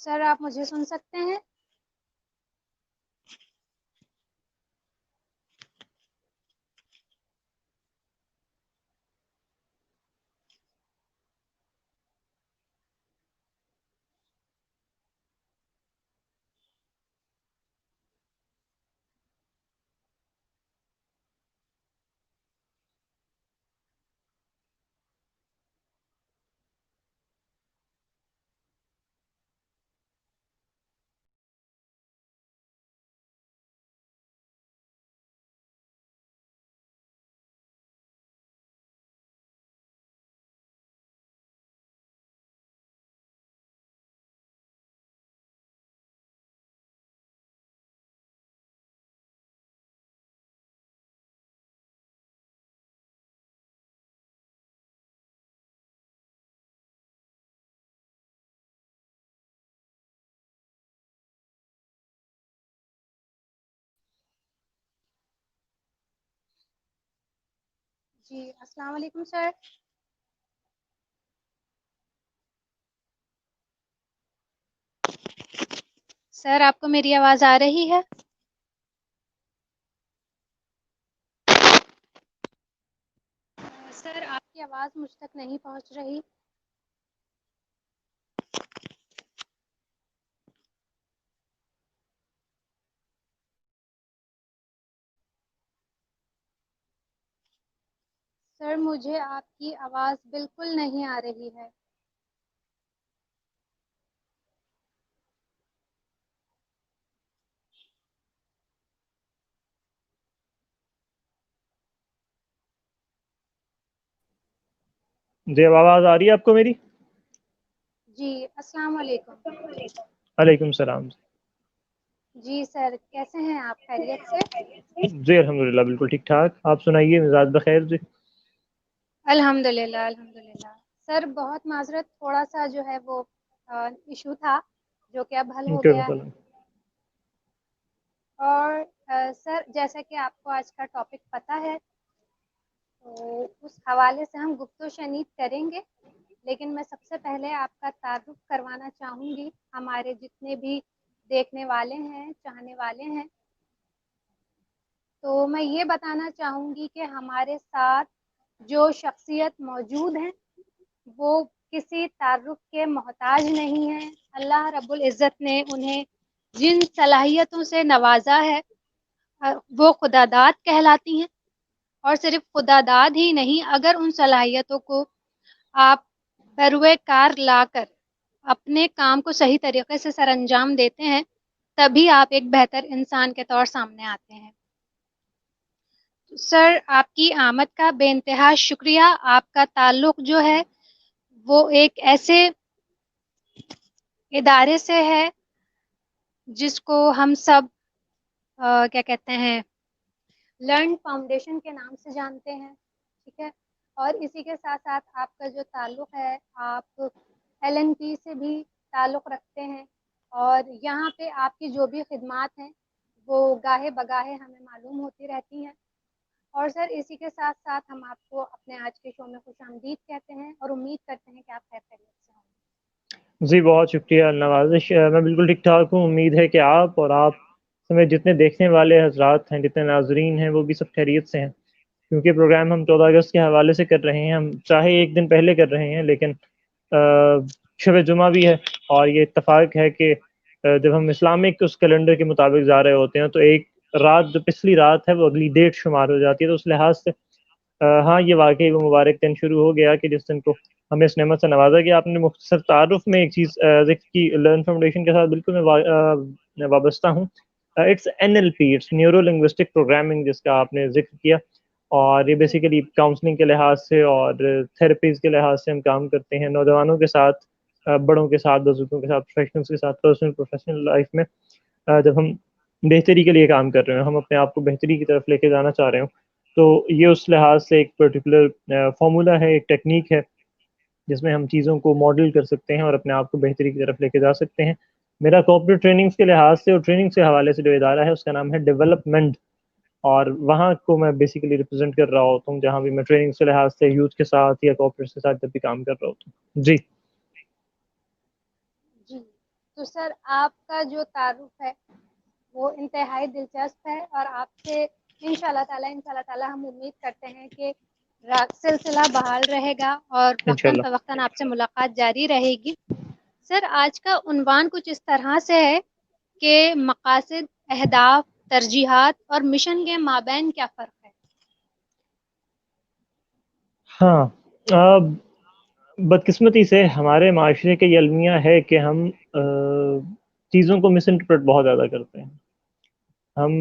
سر آپ مجھے سن سکتے ہیں؟ جی السلام علیکم سر. سر آپ کو میری آواز آ رہی ہے؟ سر آپ کی آواز مجھ تک نہیں پہنچ رہی. سر مجھے آپ کی آواز بالکل نہیں آ رہی ہے. جی اب آواز آ رہی ہے آپ کو میری؟ جی السلام علیکم. وعلیکم السلام. جی سر کیسے ہیں آپ؟ خیریت سے؟ جی الحمدللہ بالکل ٹھیک ٹھاک. آپ سنائیے مزاج بخیر جی؟ الحمدللہ الحمدللہ. سر بہت معذرت، تھوڑا سا جو ہے وہ ایشو تھا جو کہ اب حل ہو کوئی گیا ہے. مسئلہ نہیں. اور سر جیسا کہ آپ کو آج کا ٹاپک پتہ ہے تو اس حوالے سے ہم گفت و شنید کریں گے، لیکن میں سب سے پہلے آپ کا تعارف کروانا چاہوں گی ہمارے جتنے بھی دیکھنے والے ہیں، چاہنے والے ہیں. تو میں یہ بتانا چاہوں گی کہ ہمارے ساتھ جو شخصیت موجود ہیں وہ کسی تعارف کے محتاج نہیں ہیں. اللہ رب العزت نے انہیں جن صلاحیتوں سے نوازا ہے وہ خدا داد کہلاتی ہیں. اور صرف خدا داد ہی نہیں، اگر ان صلاحیتوں کو آپ بروئے کار لا کر اپنے کام کو صحیح طریقے سے سر انجام دیتے ہیں تبھی آپ ایک بہتر انسان کے طور سامنے آتے ہیں. سر آپ کی آمد کا بے انتہا شکریہ. آپ کا تعلق جو ہے وہ ایک ایسے ادارے سے ہے جس کو ہم سب کیا کہتے ہیں لرن فاؤنڈیشن کے نام سے جانتے ہیں، ٹھیک ہے. اور اسی کے ساتھ ساتھ آپ کا جو تعلق ہے آپ LNP سے بھی تعلق رکھتے ہیں، اور یہاں پہ آپ کی جو بھی خدمات ہیں وہ گاہے بگاہے ہمیں معلوم ہوتی رہتی ہیں. اور سر اسی کے ساتھ ساتھ ہم آپ کو اپنے آج کے شو میں خوش آمدید کہتے ہیں اور امید کرتے ہیں کہ آپ خیریت سے ہوں. جی بہت شکریہ نوازش. میں بالکل ٹھیک ٹھاک ہوں. امید ہے کہ آپ اور آپ سمیت جتنے دیکھنے والے حضرات ہیں، جتنے ناظرین ہیں، وہ بھی سب خیریت سے ہیں. کیونکہ پروگرام ہم 14 اگست کے حوالے سے کر رہے ہیں. ہم چاہے ایک دن پہلے کر رہے ہیں، لیکن شب جمعہ بھی ہے اور یہ اتفاق ہے کہ جب ہم اسلامک اس کیلنڈر کے مطابق جا رہے ہوتے ہیں تو ایک رات جو پچھلی رات ہے وہ اگلی ڈیٹ شمار ہو جاتی ہے. تو اس لحاظ سے ہاں یہ واقعی وہ مبارک دن شروع ہو گیا کہ جس دن کو ہمیں اس نعمت سے نوازا گیا. آپ نے مختصر تعارف میں ایک چیز ذکر کی، لرن فاؤنڈیشن کے ساتھ بالکل میں وابستہ ہوں. It's NLP، it's neuro linguistic programming, جس کا آپ نے ذکر کیا. اور یہ جی بیسیکلی کاؤنسلنگ کے لحاظ سے اور تھراپیز کے لحاظ سے ہم کام کرتے ہیں نوجوانوں کے ساتھ، بڑوں کے ساتھ، بزرگوں کے ساتھ، پروفیشنلز کے ساتھ. پروفیشنل لائف میں جب ہم بہتری کے لیے کام کر رہے ہیں، ہم اپنے آپ کو بہتری کی طرف لے کے جانا چاہ رہے ہوں، تو یہ اس لحاظ سے ایک پرٹیکولر فارمولا ہے، ایک ٹیکنیک ہے جس میں ہم چیزوں کو ماڈل کر سکتے ہیں اور اپنے آپ کو بہتری کی طرف لے کے جا سکتے ہیں. میرا کارپوریٹ ٹریننگز کے لحاظ سے اور ٹریننگز کے حوالے سے جو ادارہ ہے اس کا نام ہے ڈیولپمنٹ، اور وہاں کو میں بیسیکلی ریپرزینٹ کر رہا ہوتا ہوں جہاں بھی میں ٹریننگ کے لحاظ سے یوتھ کے ساتھ یا کارپوریٹ کے ساتھ جب بھی کام کر رہا ہوتا ہوں. جی جی تو سر آپ کا جو تعارف ہے وہ انتہائی دلچسپ ہے، اور آپ سے انشاءاللہ تعالی ہم امید کرتے ہیں کہ سلسلہ بحال رہے گا اور وقتاً انشاءاللہ. فوقتاً آپ سے ملاقات جاری رہے گی۔ سر آج کا عنوان کچھ اس طرح سے ہے کہ مقاصد، اہداف، ترجیحات اور مشن کے مابین کیا فرق ہے؟ ہاں، بدقسمتی سے ہمارے معاشرے کا یہ المیہ ہے کہ ہم چیزوں کو مس انٹرپریٹ بہت زیادہ کرتے ہیں. ہم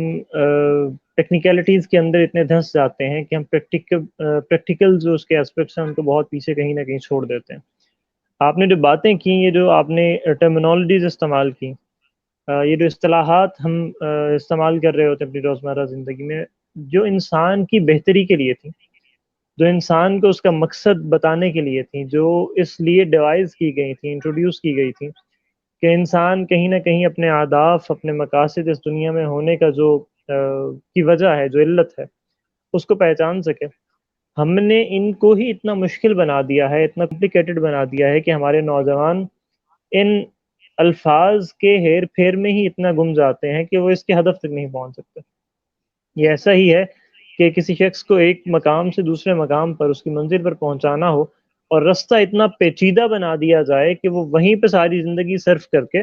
ٹیکنیکلٹیز کے اندر اتنے دھنس جاتے ہیں کہ ہم پریکٹیکل جو اس کے اسپیکٹس ہیں ان کو بہت پیچھے کہیں نہ کہیں چھوڑ دیتے ہیں. آپ نے جو باتیں کی، یہ جو آپ نے ٹرمینالوجیز استعمال کی، یہ جو اصطلاحات ہم استعمال کر رہے ہوتے ہیں اپنی روزمرہ زندگی میں، جو انسان کی بہتری کے لیے تھی، جو انسان کو اس کا مقصد بتانے کے لیے تھیں، جو اس لیے ڈیوائز کی گئی تھیں، انٹروڈیوس کی گئی تھیں کہ انسان کہیں نہ کہیں اپنے اہداف، اپنے مقاصد اس دنیا میں ہونے کا جو کی وجہ ہے، جو علت ہے، اس کو پہچان سکے. ہم نے ان کو ہی اتنا مشکل بنا دیا ہے، اتنا کمپلیکیٹڈ بنا دیا ہے کہ ہمارے نوجوان ان الفاظ کے ہیر پھیر میں ہی اتنا گم جاتے ہیں کہ وہ اس کے ہدف تک نہیں پہنچ سکتے. یہ ایسا ہی ہے کہ کسی شخص کو ایک مقام سے دوسرے مقام پر اس کی منزل پر پہنچانا ہو اور رستہ اتنا پیچیدہ بنا دیا جائے کہ وہ وہیں پہ ساری زندگی صرف کر کے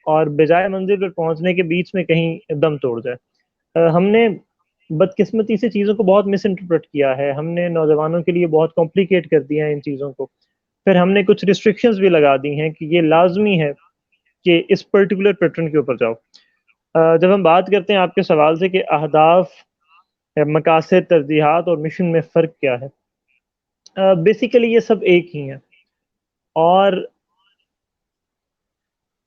اور بجائے منزل پر پہنچنے کے بیچ میں کہیں دم توڑ جائے. ہم نے بدقسمتی سے چیزوں کو بہت مس انٹرپریٹ کیا ہے. ہم نے نوجوانوں کے لیے بہت کمپلیکیٹ کر دیا ہے ان چیزوں کو. پھر ہم نے کچھ ریسٹرکشنز بھی لگا دی ہیں کہ یہ لازمی ہے کہ اس پرٹیکولر پیٹرن کے اوپر جاؤ. جب ہم بات کرتے ہیں آپ کے سوال سے کہ اہداف، مقاصد، ترجیحات اور مشن میں فرق کیا ہے، بیسیکلی یہ سب ایک ہی ہیں. اور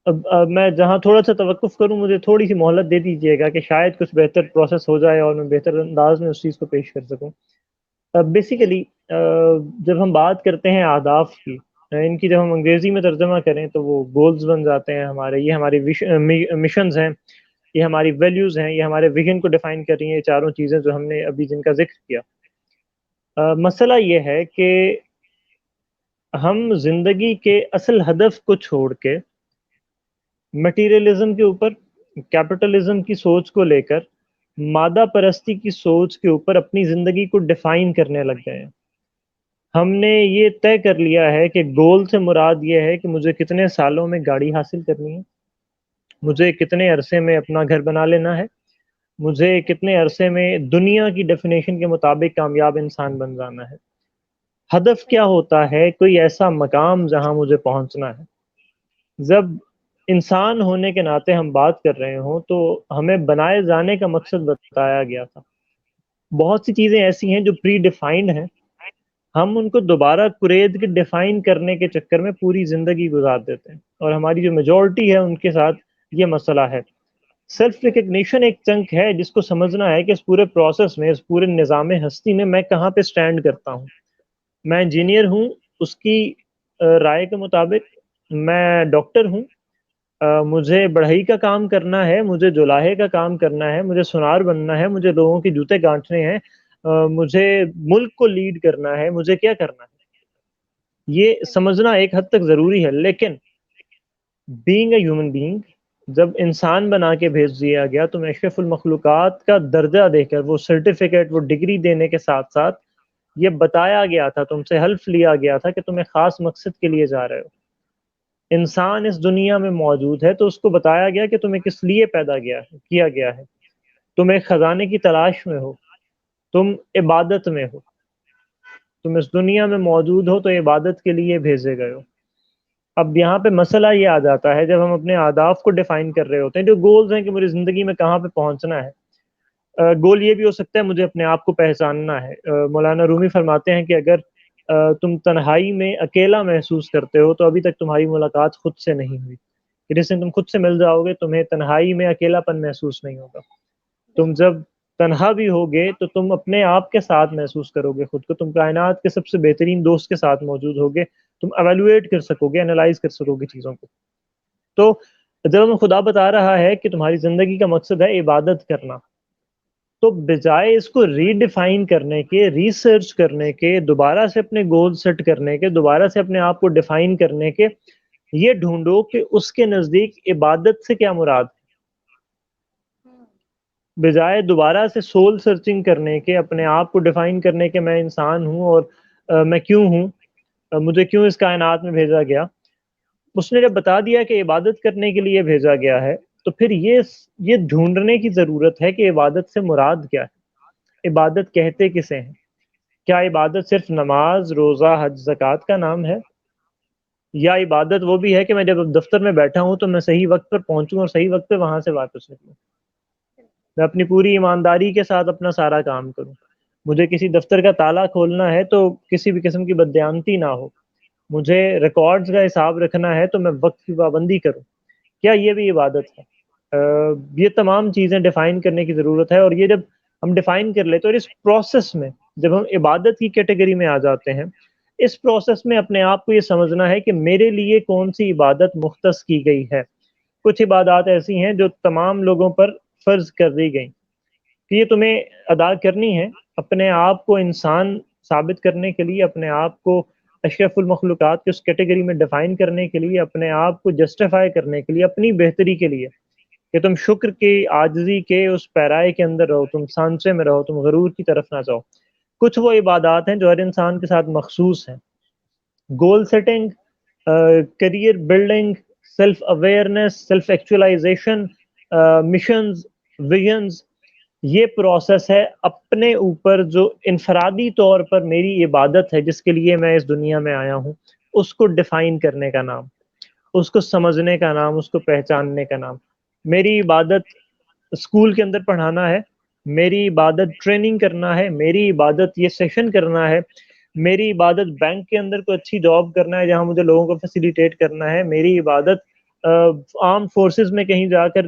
اب میں جہاں تھوڑا سا توقف کروں، مجھے تھوڑی سی مہلت دے دیجیے گا کہ شاید کچھ بہتر پروسیس ہو جائے اور میں بہتر انداز میں اس چیز کو پیش کر سکوں. بیسیکلی جب ہم بات کرتے ہیں اہداف کی، ان کی جب ہم انگریزی میں ترجمہ کریں تو وہ گولز بن جاتے ہیں ہمارے. یہ ہمارے مشنز ہیں، یہ ہماری ویلیوز ہیں، یہ ہمارے ویژن کو ڈیفائن کر رہی ہیں، یہ چاروں چیزیں جو ہم نے ابھی جن کا ذکر کیا. مسئلہ یہ ہے کہ ہم زندگی کے اصل ہدف کو چھوڑ کے مٹیریلزم کے اوپر، کیپٹلزم کی سوچ کو لے کر، مادہ پرستی کی سوچ کے اوپر اپنی زندگی کو ڈیفائن کرنے لگ گئے ہیں. ہم نے یہ طے کر لیا ہے کہ گول سے مراد یہ ہے کہ مجھے کتنے سالوں میں گاڑی حاصل کرنی ہے، مجھے کتنے عرصے میں اپنا گھر بنا لینا ہے، مجھے کتنے عرصے میں دنیا کی ڈیفینیشن کے مطابق کامیاب انسان بن جانا ہے. ہدف کیا ہوتا ہے؟ کوئی ایسا مقام جہاں مجھے پہنچنا ہے. جب انسان ہونے کے ناطے ہم بات کر رہے ہوں تو ہمیں بنائے جانے کا مقصد بتایا گیا تھا. بہت سی چیزیں ایسی ہیں جو پری ڈیفائنڈ ہیں، ہم ان کو دوبارہ کرید کے ڈیفائن کرنے کے چکر میں پوری زندگی گزار دیتے ہیں، اور ہماری جو میجورٹی ہے ان کے ساتھ یہ مسئلہ ہے. سیلف ریکگنیشن ایک چنک ہے جس کو سمجھنا ہے کہ اس پورے پروسیس میں، اس پورے نظام ہستی میں کہاں پہ سٹینڈ کرتا ہوں. میں انجینئر ہوں، اس کی رائے کے مطابق. میں ڈاکٹر ہوں، مجھے بڑھئی کا کام کرنا ہے، مجھے جولاہے کا کام کرنا ہے، مجھے سونار بننا ہے، مجھے لوگوں کے جوتے گانٹھنے ہیں، مجھے ملک کو لیڈ کرنا ہے، مجھے کیا کرنا ہے. یہ سمجھنا ایک حد تک ضروری ہے، لیکن بینگ اے ہیومن بینگ، جب انسان بنا کے بھیج دیا گیا تو اشرف المخلوقات کا درجہ دے کر، وہ سرٹیفکیٹ، وہ ڈگری دینے کے ساتھ ساتھ یہ بتایا گیا تھا، تم سے حلف لیا گیا تھا کہ تم ایک خاص مقصد کے لیے جا رہے ہو. انسان اس دنیا میں موجود ہے تو اس کو بتایا گیا کہ تمہیں کس لیے پیدا کیا گیا ہے. تم ایک خزانے کی تلاش میں ہو، تم عبادت میں ہو، تم اس دنیا میں موجود ہو تو عبادت کے لیے بھیجے گئے ہو. اب یہاں پہ مسئلہ یہ آ جاتا ہے جب ہم اپنے اہداف کو ڈیفائن کر رہے ہوتے ہیں، جو گولز ہیں کہ مجھے زندگی میں کہاں پہ پہنچنا ہے. گول یہ بھی ہو سکتا ہے مجھے اپنے آپ کو پہچاننا ہے. مولانا رومی فرماتے ہیں کہ اگر تم تنہائی میں اکیلا محسوس کرتے ہو تو ابھی تک تمہاری ملاقات خود سے نہیں ہوئی. جس دن تم خود سے مل جاؤ گے تمہیں تنہائی میں اکیلا پن محسوس نہیں ہوگا. تم جب تنہا بھی ہوگے تو تم اپنے آپ کے ساتھ محسوس کرو گے خود کو. تم کائنات کے سب سے بہترین دوست کے ساتھ موجود ہوگے. تم ایویلویٹ کر سکو گے، انالائز کر سکو گے چیزوں کو. تو جب ہمیں خدا بتا رہا ہے کہ تمہاری زندگی کا مقصد ہے عبادت کرنا، تو بجائے اس کو ری ڈیفائن کرنے کے، ریسرچ کرنے کے، دوبارہ سے اپنے گول سیٹ کرنے کے، دوبارہ سے اپنے آپ کو ڈیفائن کرنے کے، یہ ڈھونڈو کہ اس کے نزدیک عبادت سے کیا مراد ہے، بجائے دوبارہ سے سول سرچنگ کرنے کے، اپنے آپ کو ڈیفائن کرنے کے میں انسان ہوں اور میں کیوں ہوں، مجھے کیوں اس کائنات میں بھیجا گیا۔ اس نے جب بتا دیا کہ عبادت کرنے کے لیے بھیجا گیا ہے، تو پھر یہ ڈھونڈنے کی ضرورت ہے کہ عبادت سے مراد کیا ہے، عبادت کہتے کسے ہیں؟ کیا عبادت صرف نماز، روزہ، حج، زکوٰۃ کا نام ہے، یا عبادت وہ بھی ہے کہ میں جب دفتر میں بیٹھا ہوں تو میں صحیح وقت پر پہنچوں اور صحیح وقت پہ وہاں سے واپس نکلوں، میں اپنی پوری ایمانداری کے ساتھ اپنا سارا کام کروں، مجھے کسی دفتر کا تالا کھولنا ہے تو کسی بھی قسم کی بددیانتی نہ ہو، مجھے ریکارڈز کا حساب رکھنا ہے تو میں وقت کی پابندی کروں، کیا یہ بھی عبادت ہے؟ یہ تمام چیزیں ڈیفائن کرنے کی ضرورت ہے، اور یہ جب ہم ڈیفائن کر لیتے اور اس پروسیس میں جب ہم عبادت کی کیٹیگری میں آ جاتے ہیں، اس پروسیس میں اپنے آپ کو یہ سمجھنا ہے کہ میرے لیے کون سی عبادت مختص کی گئی ہے۔ کچھ عبادات ایسی ہیں جو تمام لوگوں پر فرض کر دی گئیں کہ یہ تمہیں ادا کرنی ہے، اپنے آپ کو انسان ثابت کرنے کے لیے، اپنے آپ کو اشرف المخلوقات کی اس کیٹیگری میں ڈیفائن کرنے کے لیے، اپنے آپ کو جسٹیفائی کرنے کے لیے، اپنی بہتری کے لیے کہ تم شکر کے، عاجزی کے اس پیرائے کے اندر رہو، تم سانچے میں رہو، تم غرور کی طرف نہ جاؤ۔ کچھ وہ عبادات ہیں جو ہر انسان کے ساتھ مخصوص ہیں، goal setting, career building, self awareness, self actualisation, missions, visions, یہ پروسیس ہے اپنے اوپر جو انفرادی طور پر میری عبادت ہے، جس کے لیے میں اس دنیا میں آیا ہوں، اس کو ڈیفائن کرنے کا نام، اس کو سمجھنے کا نام، اس کو پہچاننے کا نام۔ میری عبادت اسکول کے اندر پڑھانا ہے، میری عبادت ٹریننگ کرنا ہے، میری عبادت یہ سیشن کرنا ہے، میری عبادت بینک کے اندر کوئی اچھی جاب کرنا ہے جہاں مجھے لوگوں کو فیسیلیٹیٹ کرنا ہے، میری عبادت آرم فورسز میں کہیں جا کر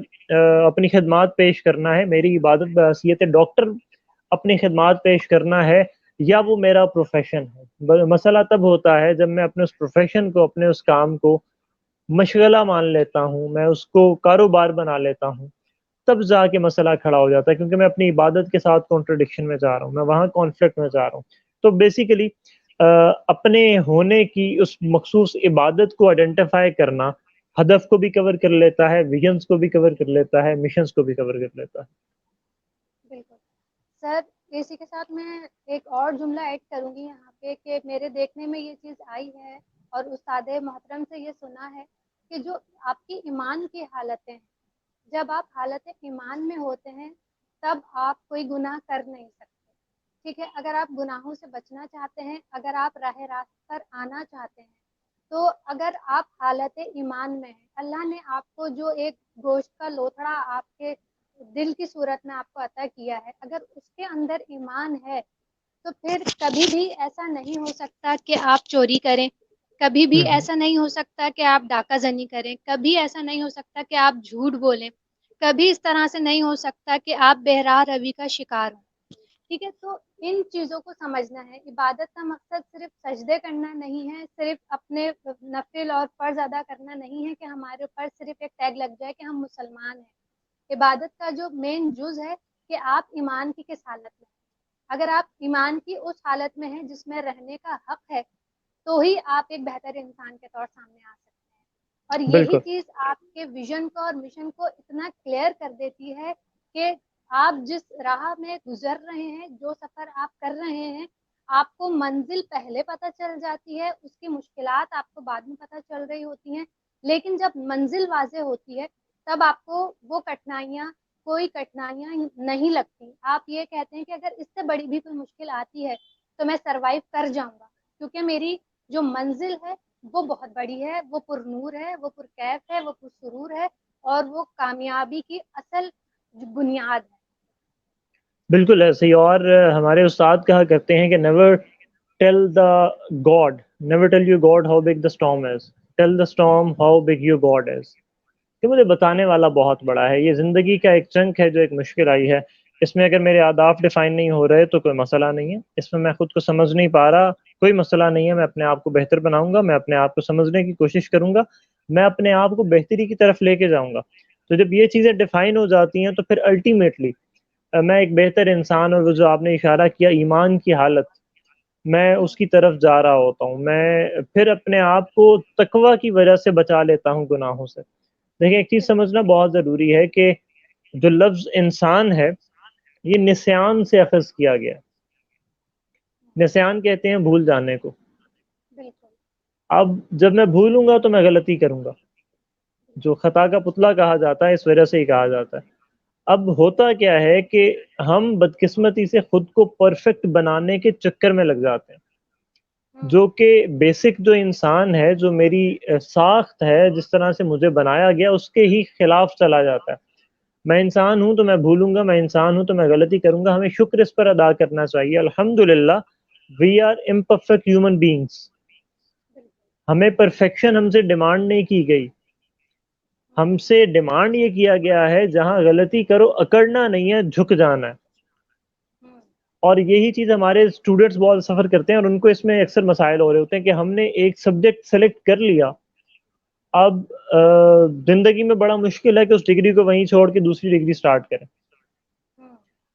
اپنی خدمات پیش کرنا ہے، میری عبادت بحیثیت ڈاکٹر اپنی خدمات پیش کرنا ہے، یا وہ میرا پروفیشن ہے۔ مسئلہ تب ہوتا ہے جب میں اپنے اس پروفیشن کو، اپنے اس کام کو مشغلہ مان لیتا ہوں، میں اس کو کاروبار بنا لیتا ہوں، تب جا کے مسئلہ کھڑا ہو جاتا ہے، کیونکہ میں اپنی عبادت کے ساتھ کانٹرڈکشن میں جا رہا ہوں، میں وہاں کانفلکٹ میں جا رہا ہوں۔ تو بیسیکلی اپنے ہونے کی اس مخصوص عبادت کو آئیڈینٹیفائی کرنا ہدف کو بھی کور کر لیتا ہے، ویژنس کو بھی کور کر لیتا ہے، مشنس کو بھی کور کر لیتا ہے۔ بالکل سر، اسی کے ساتھ میں ایک اور جملہ ایڈ کروں گی یہاں پہ کہ میرے دیکھنے میں یہ چیز آئی ہے اور استاد محترم سے یہ سنا ہے کہ جو آپ کی ایمان کی حالتیں ہیں، جب آپ حالت ایمان میں ہوتے ہیں تب آپ کوئی گناہ کر نہیں سکتے، ٹھیک ہے؟ اگر آپ گناہوں سے بچنا چاہتے ہیں، اگر آپ راہ راست پر آنا چاہتے ہیں، تو اگر آپ حالت ایمان میں ہیں، اللہ نے آپ کو جو ایک گوشت کا لوتھڑا آپ کے دل کی صورت میں آپ کو عطا کیا ہے، اگر اس کے اندر ایمان ہے تو پھر کبھی بھی ایسا نہیں ہو سکتا کہ آپ چوری کریں، کبھی بھی ایسا نہیں ہو سکتا کہ آپ ڈاکہ زنی کریں، کبھی ایسا نہیں ہو سکتا کہ آپ جھوٹ بولیں، کبھی اس طرح سے نہیں ہو سکتا کہ آپ بہراہ روی کا شکار ہوں، ٹھیک ہے؟ تو ان چیزوں کو سمجھنا ہے۔ عبادت کا مقصد صرف سجدے کرنا نہیں ہے، صرف اپنے نفل اور فرض ادا کرنا نہیں ہے کہ ہمارے اوپر صرف ایک ٹیگ لگ جائے کہ ہم مسلمان ہیں۔ عبادت کا جو مین جز ہے کہ آپ ایمان کی کس حالت میں ہیں۔ اگر آپ ایمان کی اس حالت میں ہیں جس میں رہنے کا حق ہے تو ہی آپ ایک بہتر انسان کے طور سامنے آ سکتے ہیں، اور یہی بالکل چیز آپ کے ویژن کو اور مشن کو اتنا کلیئر کر دیتی ہے کہ آپ جس راہ میں گزر رہے ہیں، جو سفر آپ کر رہے ہیں، آپ کو منزل پہلے پتہ چل جاتی ہے، اس کی مشکلات آپ کو بعد میں پتہ چل رہی ہوتی ہیں، لیکن جب منزل واضح ہوتی ہے تب آپ کو وہ کوئی کٹھنائیاں نہیں لگتی۔ آپ یہ کہتے ہیں کہ اگر اس سے بڑی بھی کوئی مشکل آتی ہے تو میں سروائیو کر جاؤں گا، کیونکہ میری جو منزل ہے وہ بہت بڑی ہے، وہ پر نور ہے، وہ پر کیف ہے، وہ پر سرور ہے، اور وہ کامیابی کی اصل بنیاد ہے۔ بالکل ایسے ہی، اور ہمارے استاد کہا کرتے ہیں کہ never tell the God, never tell you God how big the storm is, tell the storm how big your God is, کہ مجھے بتانے والا بہت بڑا ہے۔ یہ زندگی کا ایک چنک ہے جو ایک مشکل آئی ہے، اس میں اگر میرے اہداف ڈیفائن نہیں ہو رہے تو کوئی مسئلہ نہیں ہے، اس میں خود کو سمجھ نہیں پا رہا، کوئی مسئلہ نہیں ہے، میں اپنے آپ کو بہتر بناؤں گا، میں اپنے آپ کو سمجھنے کی کوشش کروں گا، میں اپنے آپ کو بہتری کی طرف لے کے جاؤں گا۔ تو جب یہ چیزیں ڈیفائن ہو جاتی ہیں تو پھر الٹیمیٹلی میں ایک بہتر انسان، اور وہ جو آپ نے اشارہ کیا ایمان کی حالت، میں اس کی طرف جا رہا ہوتا ہوں، میں پھر اپنے آپ کو تقوی کی وجہ سے بچا لیتا ہوں گناہوں سے۔ دیکھیں ایک چیز سمجھنا بہت ضروری ہے کہ جو لفظ انسان ہے یہ نسیان سے اخذ کیا گیا۔ نسیان کہتے ہیں بھول جانے کو۔ بالکل اب جب میں بھولوں گا تو میں غلطی کروں گا، جو خطا کا پتلا کہا جاتا ہے اس وجہ سے ہی کہا جاتا ہے۔ اب ہوتا کیا ہے کہ ہم بدقسمتی سے خود کو پرفیکٹ بنانے کے چکر میں لگ جاتے ہیں، جو کہ بیسک جو انسان ہے، جو میری ساخت ہے، جس طرح سے مجھے بنایا گیا اس کے ہی خلاف چلا جاتا ہے۔ میں انسان ہوں تو میں بھولوں گا، میں انسان ہوں تو میں غلطی کروں گا، ہمیں شکر اس پر ادا کرنا چاہیے۔ الحمدللہ we are imperfect human beings, ہمیں پرفیکشن ہم سے ڈیمانڈ نہیں کی گئی، ہم سے ڈیمانڈ یہ کیا گیا ہے جہاں غلطی کرو اکڑنا نہیں ہے، جھک جانا ہے۔ اور یہی چیز ہمارے اسٹوڈنٹس بہت سفر کرتے ہیں، اور ان کو اس میں اکثر مسائل ہو رہے ہوتے ہیں کہ ہم نے ایک سبجیکٹ سلیکٹ کر لیا، اب زندگی میں بڑا مشکل ہے کہ اس ڈگری کو وہیں چھوڑ کے دوسری ڈگری سٹارٹ کریں۔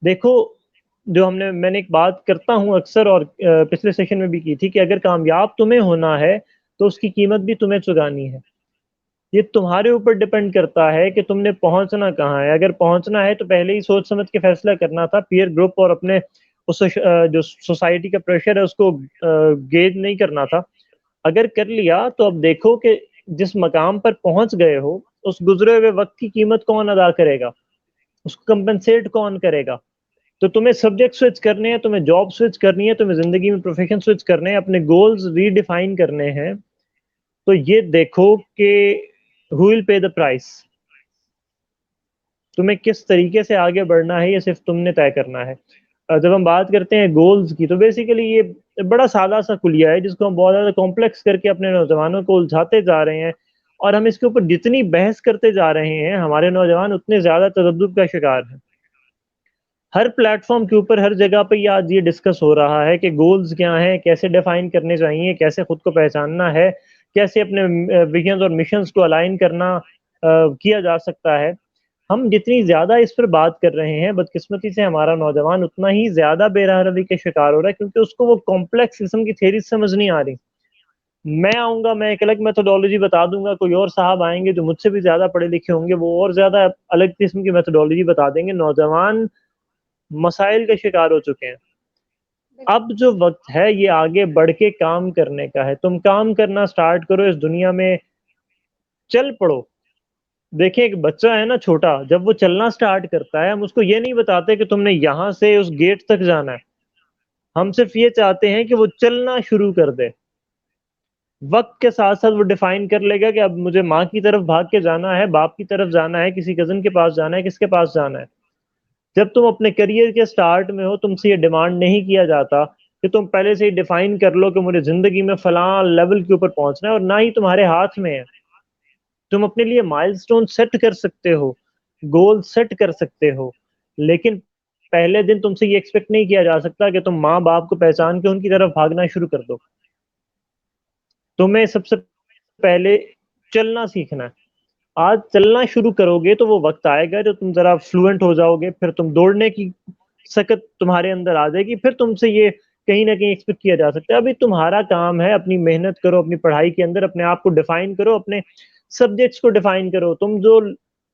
دیکھو جو میں نے ایک بات کرتا ہوں اکثر، اور پچھلے سیشن میں بھی کی تھی، کہ اگر کامیاب تمہیں ہونا ہے تو اس کی قیمت بھی تمہیں چکانی ہے۔ یہ تمہارے اوپر ڈیپینڈ کرتا ہے کہ تم نے پہنچنا کہاں ہے۔ اگر پہنچنا ہے تو پہلے ہی سوچ سمجھ کے فیصلہ کرنا تھا، پیئر گروپ اور اپنے اس جو سوسائٹی کا پریشر ہے اس کو گیج نہیں کرنا تھا۔ اگر کر لیا تو اب دیکھو کہ جس مقام پر پہنچ گئے ہو اس گزرے ہوئے وقت کی قیمت کون ادا کرے گا، اس کو کمپنسیٹ کون کرے گا۔ تو تمہیں سبجیکٹ سوئچ کرنے ہیں، تمہیں جاب سوئچ کرنی ہے، تمہیں زندگی میں پروفیشن سوئچ کرنے ہیں، اپنے گولز ری ڈیفائن کرنے ہیں، تو یہ دیکھو کہ who will pay the price، تمہیں کس طریقے سے آگے بڑھنا ہے یہ صرف تم نے طے کرنا ہے۔ جب ہم بات کرتے ہیں گولز کی تو بیسیکلی یہ بڑا سادہ سا کلیہ ہے جس کو ہم بہت زیادہ کمپلیکس کر کے اپنے نوجوانوں کو الجھاتے جا رہے ہیں، اور ہم اس کے اوپر جتنی بحث کرتے جا رہے ہیں ہمارے نوجوان اتنے زیادہ تذبذب کا شکار ہیں۔ ہر پلیٹ فارم کے اوپر ہر جگہ پہ آج یہ ڈسکس ہو رہا ہے کہ گولز کیا ہیں، کیسے ڈیفائن کرنے چاہیے، کیسے خود کو پہچاننا ہے، کیسے اپنے ویژنز اور مشنز کو الائن کرنا کیا جا سکتا ہے۔ ہم جتنی زیادہ اس پر بات کر رہے ہیں بدقسمتی سے ہمارا نوجوان اتنا ہی زیادہ بے راہ روی کے شکار ہو رہا ہے، کیونکہ اس کو وہ کمپلیکس قسم کی تھیری سمجھ نہیں آ رہی۔ میں آؤں گا، میں ایک الگ میتھڈولوجی بتا دوں گا، کوئی اور صاحب آئیں گے جو مجھ سے بھی زیادہ پڑھے لکھے ہوں گے، وہ اور زیادہ الگ قسم کی میتھڈولوجی بتا دیں گے۔ نوجوان مسائل کا شکار ہو چکے ہیں۔ اب جو وقت ہے یہ آگے بڑھ کے کام کرنے کا ہے۔ تم کام کرنا سٹارٹ کرو، اس دنیا میں چل پڑو۔ دیکھیں ایک بچہ ہے نا چھوٹا، جب وہ چلنا سٹارٹ کرتا ہے ہم اس کو یہ نہیں بتاتے کہ تم نے یہاں سے اس گیٹ تک جانا ہے، ہم صرف یہ چاہتے ہیں کہ وہ چلنا شروع کر دے۔ وقت کے ساتھ ساتھ وہ ڈیفائن کر لے گا کہ اب مجھے ماں کی طرف بھاگ کے جانا ہے، باپ کی طرف جانا ہے، کسی کزن کے پاس جانا ہے، کس کے پاس جانا ہے۔ جب تم اپنے کریئر کے سٹارٹ میں ہو تم سے یہ ڈیمانڈ نہیں کیا جاتا کہ تم پہلے سے ہی ڈیفائن کر لو کہ مجھے زندگی میں فلاں لیول کے اوپر پہنچنا ہے، اور نہ ہی تمہارے ہاتھ میں ہے۔ تم اپنے لیے مائل سٹون سیٹ کر سکتے ہو، گول سیٹ کر سکتے ہو، لیکن پہلے دن تم سے یہ ایکسپیکٹ نہیں کیا جا سکتا کہ تم ماں باپ کو پہچان کے ان کی طرف بھاگنا شروع کر دو۔ تمہیں سب سے پہلے چلنا سیکھنا ہے۔ آج چلنا شروع کرو گے تو وہ وقت آئے گا جو تم ذرا فلوئنٹ ہو جاؤ گے، پھر تم دوڑنے کی سکت تمہارے اندر آ جائے گی، پھر تم سے یہ کہیں نہ کہیں ایکسپیکٹ کیا جا سکتا ہے۔ ابھی تمہارا کام ہے اپنی محنت کرو، اپنی پڑھائی کے اندر اپنے آپ کو ڈیفائن کرو، اپنے سبجیکٹس کو ڈیفائن کرو۔ تم جو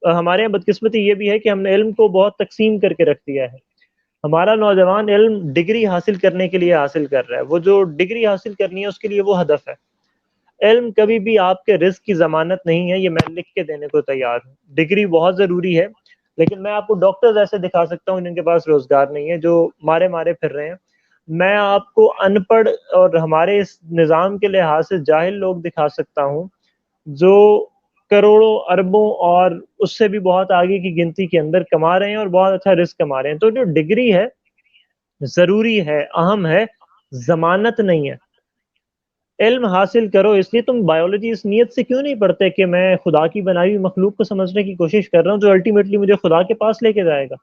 ہمارے یہاں بدقسمتی یہ بھی ہے کہ ہم نے علم کو بہت تقسیم کر کے رکھ دیا ہے۔ ہمارا نوجوان علم ڈگری حاصل کرنے کے لیے حاصل کر رہا ہے، وہ جو ڈگری حاصل کرنی ہے اس کے لیے وہ ہدف ہے۔ علم کبھی بھی آپ کے رزق کی ضمانت نہیں ہے، یہ میں لکھ کے دینے کو تیار ہوں۔ ڈگری بہت ضروری ہے، لیکن میں آپ کو ڈاکٹرز ایسے دکھا سکتا ہوں جن کے پاس روزگار نہیں ہے، جو مارے مارے پھر رہے ہیں۔ میں آپ کو ان پڑھ اور ہمارے اس نظام کے لحاظ سے جاہل لوگ دکھا سکتا ہوں جو کروڑوں اربوں اور اس سے بھی بہت آگے کی گنتی کے اندر کما رہے ہیں اور بہت اچھا رزق کما رہے ہیں۔ تو جو ڈگری ہے ضروری ہے، اہم ہے، ضمانت نہیں ہے۔ علم حاصل کرو، اس لیے تم بایولوجی اس نیت سے کیوں نہیں پڑھتے کہ میں خدا کی بنائی ہوئی مخلوق کو سمجھنے کی کوشش کر رہا ہوں جو الٹیمیٹلی مجھے خدا کے پاس لے کے جائے گا؟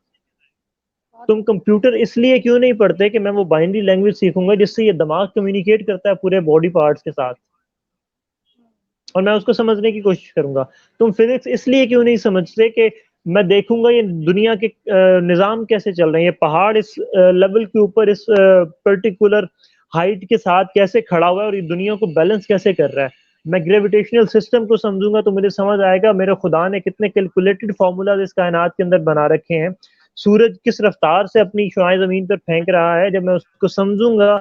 تم کمپیوٹر اس لیے کیوں نہیں پڑھتے کہ میں وہ بائنری لینگویج سیکھوں گا جس سے یہ دماغ کمیونیکیٹ کرتا ہے پورے باڈی پارٹس کے ساتھ، اور میں اس کو سمجھنے کی کوشش کروں گا؟ تم فزکس اس لیے کیوں نہیں سمجھتے کہ میں دیکھوں گا یہ دنیا کے نظام کیسے چل رہے ہیں، یہ پہاڑ اس لیول کے اوپر اس پرٹیکولر ہائٹ کے ساتھ کیسے کھڑا ہوا ہے اور یہ دنیا کو بیلنس کیسے کر رہا ہے. میں گریویٹیشنل سسٹم کو سمجھوں گا تو مجھے سمجھ آئے گا میرے خدا نے کتنے کیلکولیٹڈ فارمولاز اس کائنات کے اندر بنا رکھے ہیں. سورج کس رفتار سے اپنی شعاعیں زمین پر پھینک رہا ہے، جب میں اس کو سمجھوں گا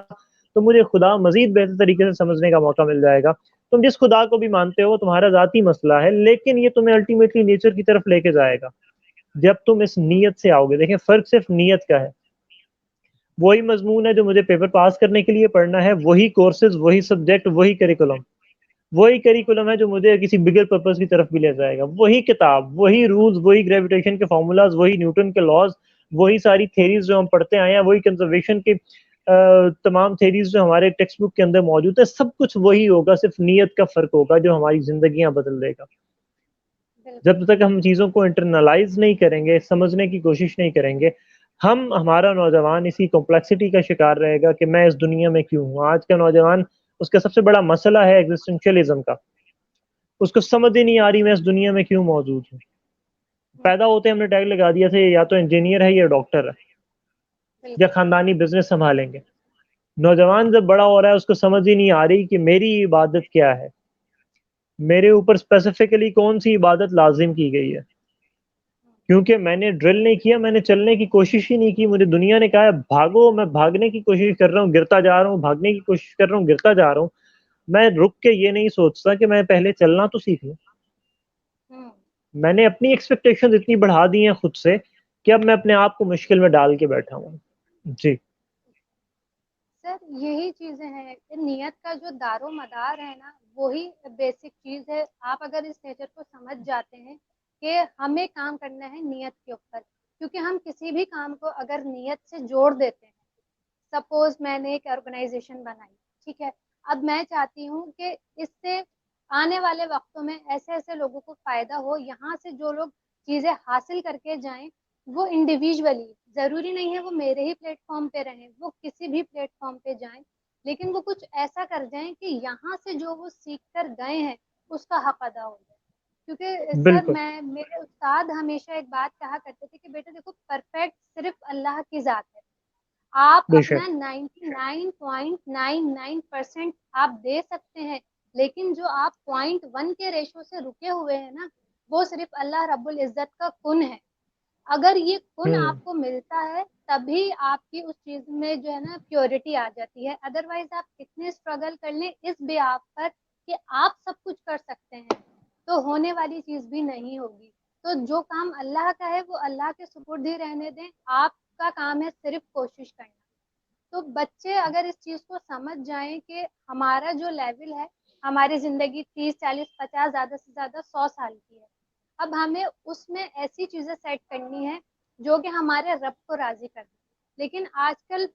تو مجھے خدا مزید بہتر طریقے سے سمجھنے کا موقع مل جائے گا. تم جس خدا کو بھی مانتے ہو تمہارا ذاتی مسئلہ ہے، لیکن یہ تمہیں الٹیمیٹلی نیچر کی طرف لے کے جائے گا جب تم اس نیت سے آؤ گے. دیکھیں فرق صرف نیت کا ہے. وہی مضمون ہے جو مجھے پیپر پاس کرنے کے لیے پڑھنا ہے، وہی کورسز، وہی سبجیکٹ، وہی کریکولم. وہی کریکولم ہے جو مجھے کسی بگر پرپز کی طرف بھی لے جائے گا. وہی کتاب، وہی رولز، وہی گریویٹیشن کے فارمولاز، وہی نیوٹن کے لاز، وہی ساری تھیریز جو ہم پڑھتے آئے ہیں، وہی کنزرویشن کی تمام تھیریز جو ہمارے ٹیکسٹ بک کے اندر موجود ہے، سب کچھ وہی ہوگا. صرف نیت کا فرق ہوگا جو ہماری زندگیاں بدل دے گا. جب تک ہم چیزوں کو انٹرنلائز نہیں کریں گے، سمجھنے کی کوشش نہیں کریں گے، ہمارا نوجوان اسی کمپلیکسٹی کا شکار رہے گا کہ میں اس دنیا میں کیوں ہوں. آج کا نوجوان، اس کا سب سے بڑا مسئلہ ہے ایگزسٹنشیلزم کا. اس کو سمجھ ہی نہیں آ رہی میں اس دنیا میں کیوں موجود ہوں. پیدا ہوتے ہم نے ٹیگ لگا دیا تھا یا تو انجینئر ہے یا ڈاکٹر ہے یا خاندانی بزنس سنبھالیں گے. نوجوان جب بڑا ہو رہا ہے اس کو سمجھ ہی نہیں آ رہی کہ میری عبادت کیا ہے، میرے اوپر اسپیسیفکلی کون سی عبادت لازم کی گئی ہے. کیونکہ میں نے ڈرل نہیں کیا، میں نے چلنے کی کوشش ہی نہیں کی. مجھے دنیا نے کہا ہے بھاگو، میں بھاگنے کی کوشش کر رہا ہوں، گرتا جا رہا ہوں، بھاگنے کی کوشش کر رہا ہوں، گرتا جا رہا ہوں. میں رک کے یہ نہیں سوچتا کہ میں پہلے چلنا تو سیکھ لوں. میں نے اپنی ایکسپیکٹیشن اتنی بڑھا دی ہیں خود سے کہ اب میں اپنے آپ کو مشکل میں ڈال کے بیٹھا ہوں. جی سر یہی چیزیں ہیں کہ نیت کا جو دار و مدار ہے نا، وہی بیسک چیز ہے. آپ اگر اس نیچر کو سمجھ جاتے ہیں کہ ہمیں کام کرنا ہے نیت کے اوپر، کیونکہ ہم کسی بھی کام کو اگر نیت سے جوڑ دیتے ہیں. سپوز میں نے ایک آرگنائزیشن بنائی، ٹھیک ہے، اب میں چاہتی ہوں کہ اس سے آنے والے وقتوں میں ایسے ایسے لوگوں کو فائدہ ہو. یہاں سے جو لوگ چیزیں حاصل کر کے جائیں وہ انڈیویجولی، ضروری نہیں ہے وہ میرے ہی پلیٹ فارم پہ رہیں، وہ کسی بھی پلیٹ فارم پہ جائیں، لیکن وہ کچھ ایسا کر جائیں کہ یہاں سے جو وہ سیکھ کر گئے ہیں اس کا حق ادا ہو جائے. کیونکہ سر بالکل میرے استاد ہمیشہ ایک بات کہا کرتے تھے کہ بیٹا دیکھو، پرفیکٹ صرف اللہ کی ذات ہے. آپ بے اپنا شک 99.99% آپ دے سکتے ہیں، لیکن جو آپ 0.1 کے ریشو سے رکے ہوئے ہیں نا، وہ صرف اللہ رب العزت کا کن ہے. اگر یہ کن آپ کو ملتا ہے تبھی آپ کی اس چیز میں جو ہے نا پیورٹی آ جاتی ہے. ادروائز آپ کتنے اسٹرگل کر لیں اس بیاپ پر کہ آپ سب کچھ کر سکتے ہیں تو ہونے والی چیز بھی نہیں ہوگی. تو جو کام اللہ کا ہے وہ اللہ کے سپرد ہی رہنے دیں. آپ کا کام ہے صرف کوشش کرنا. تو بچے اگر اس چیز کو سمجھ جائیں کہ ہمارا جو لیول ہے، ہماری زندگی 30 40 50 زیادہ سے زیادہ 100 سال کی ہے، اب ہمیں اس میں ایسی چیزیں سیٹ کرنی ہے جو کہ ہمارے رب کو راضی کر دیں. لیکن آج کل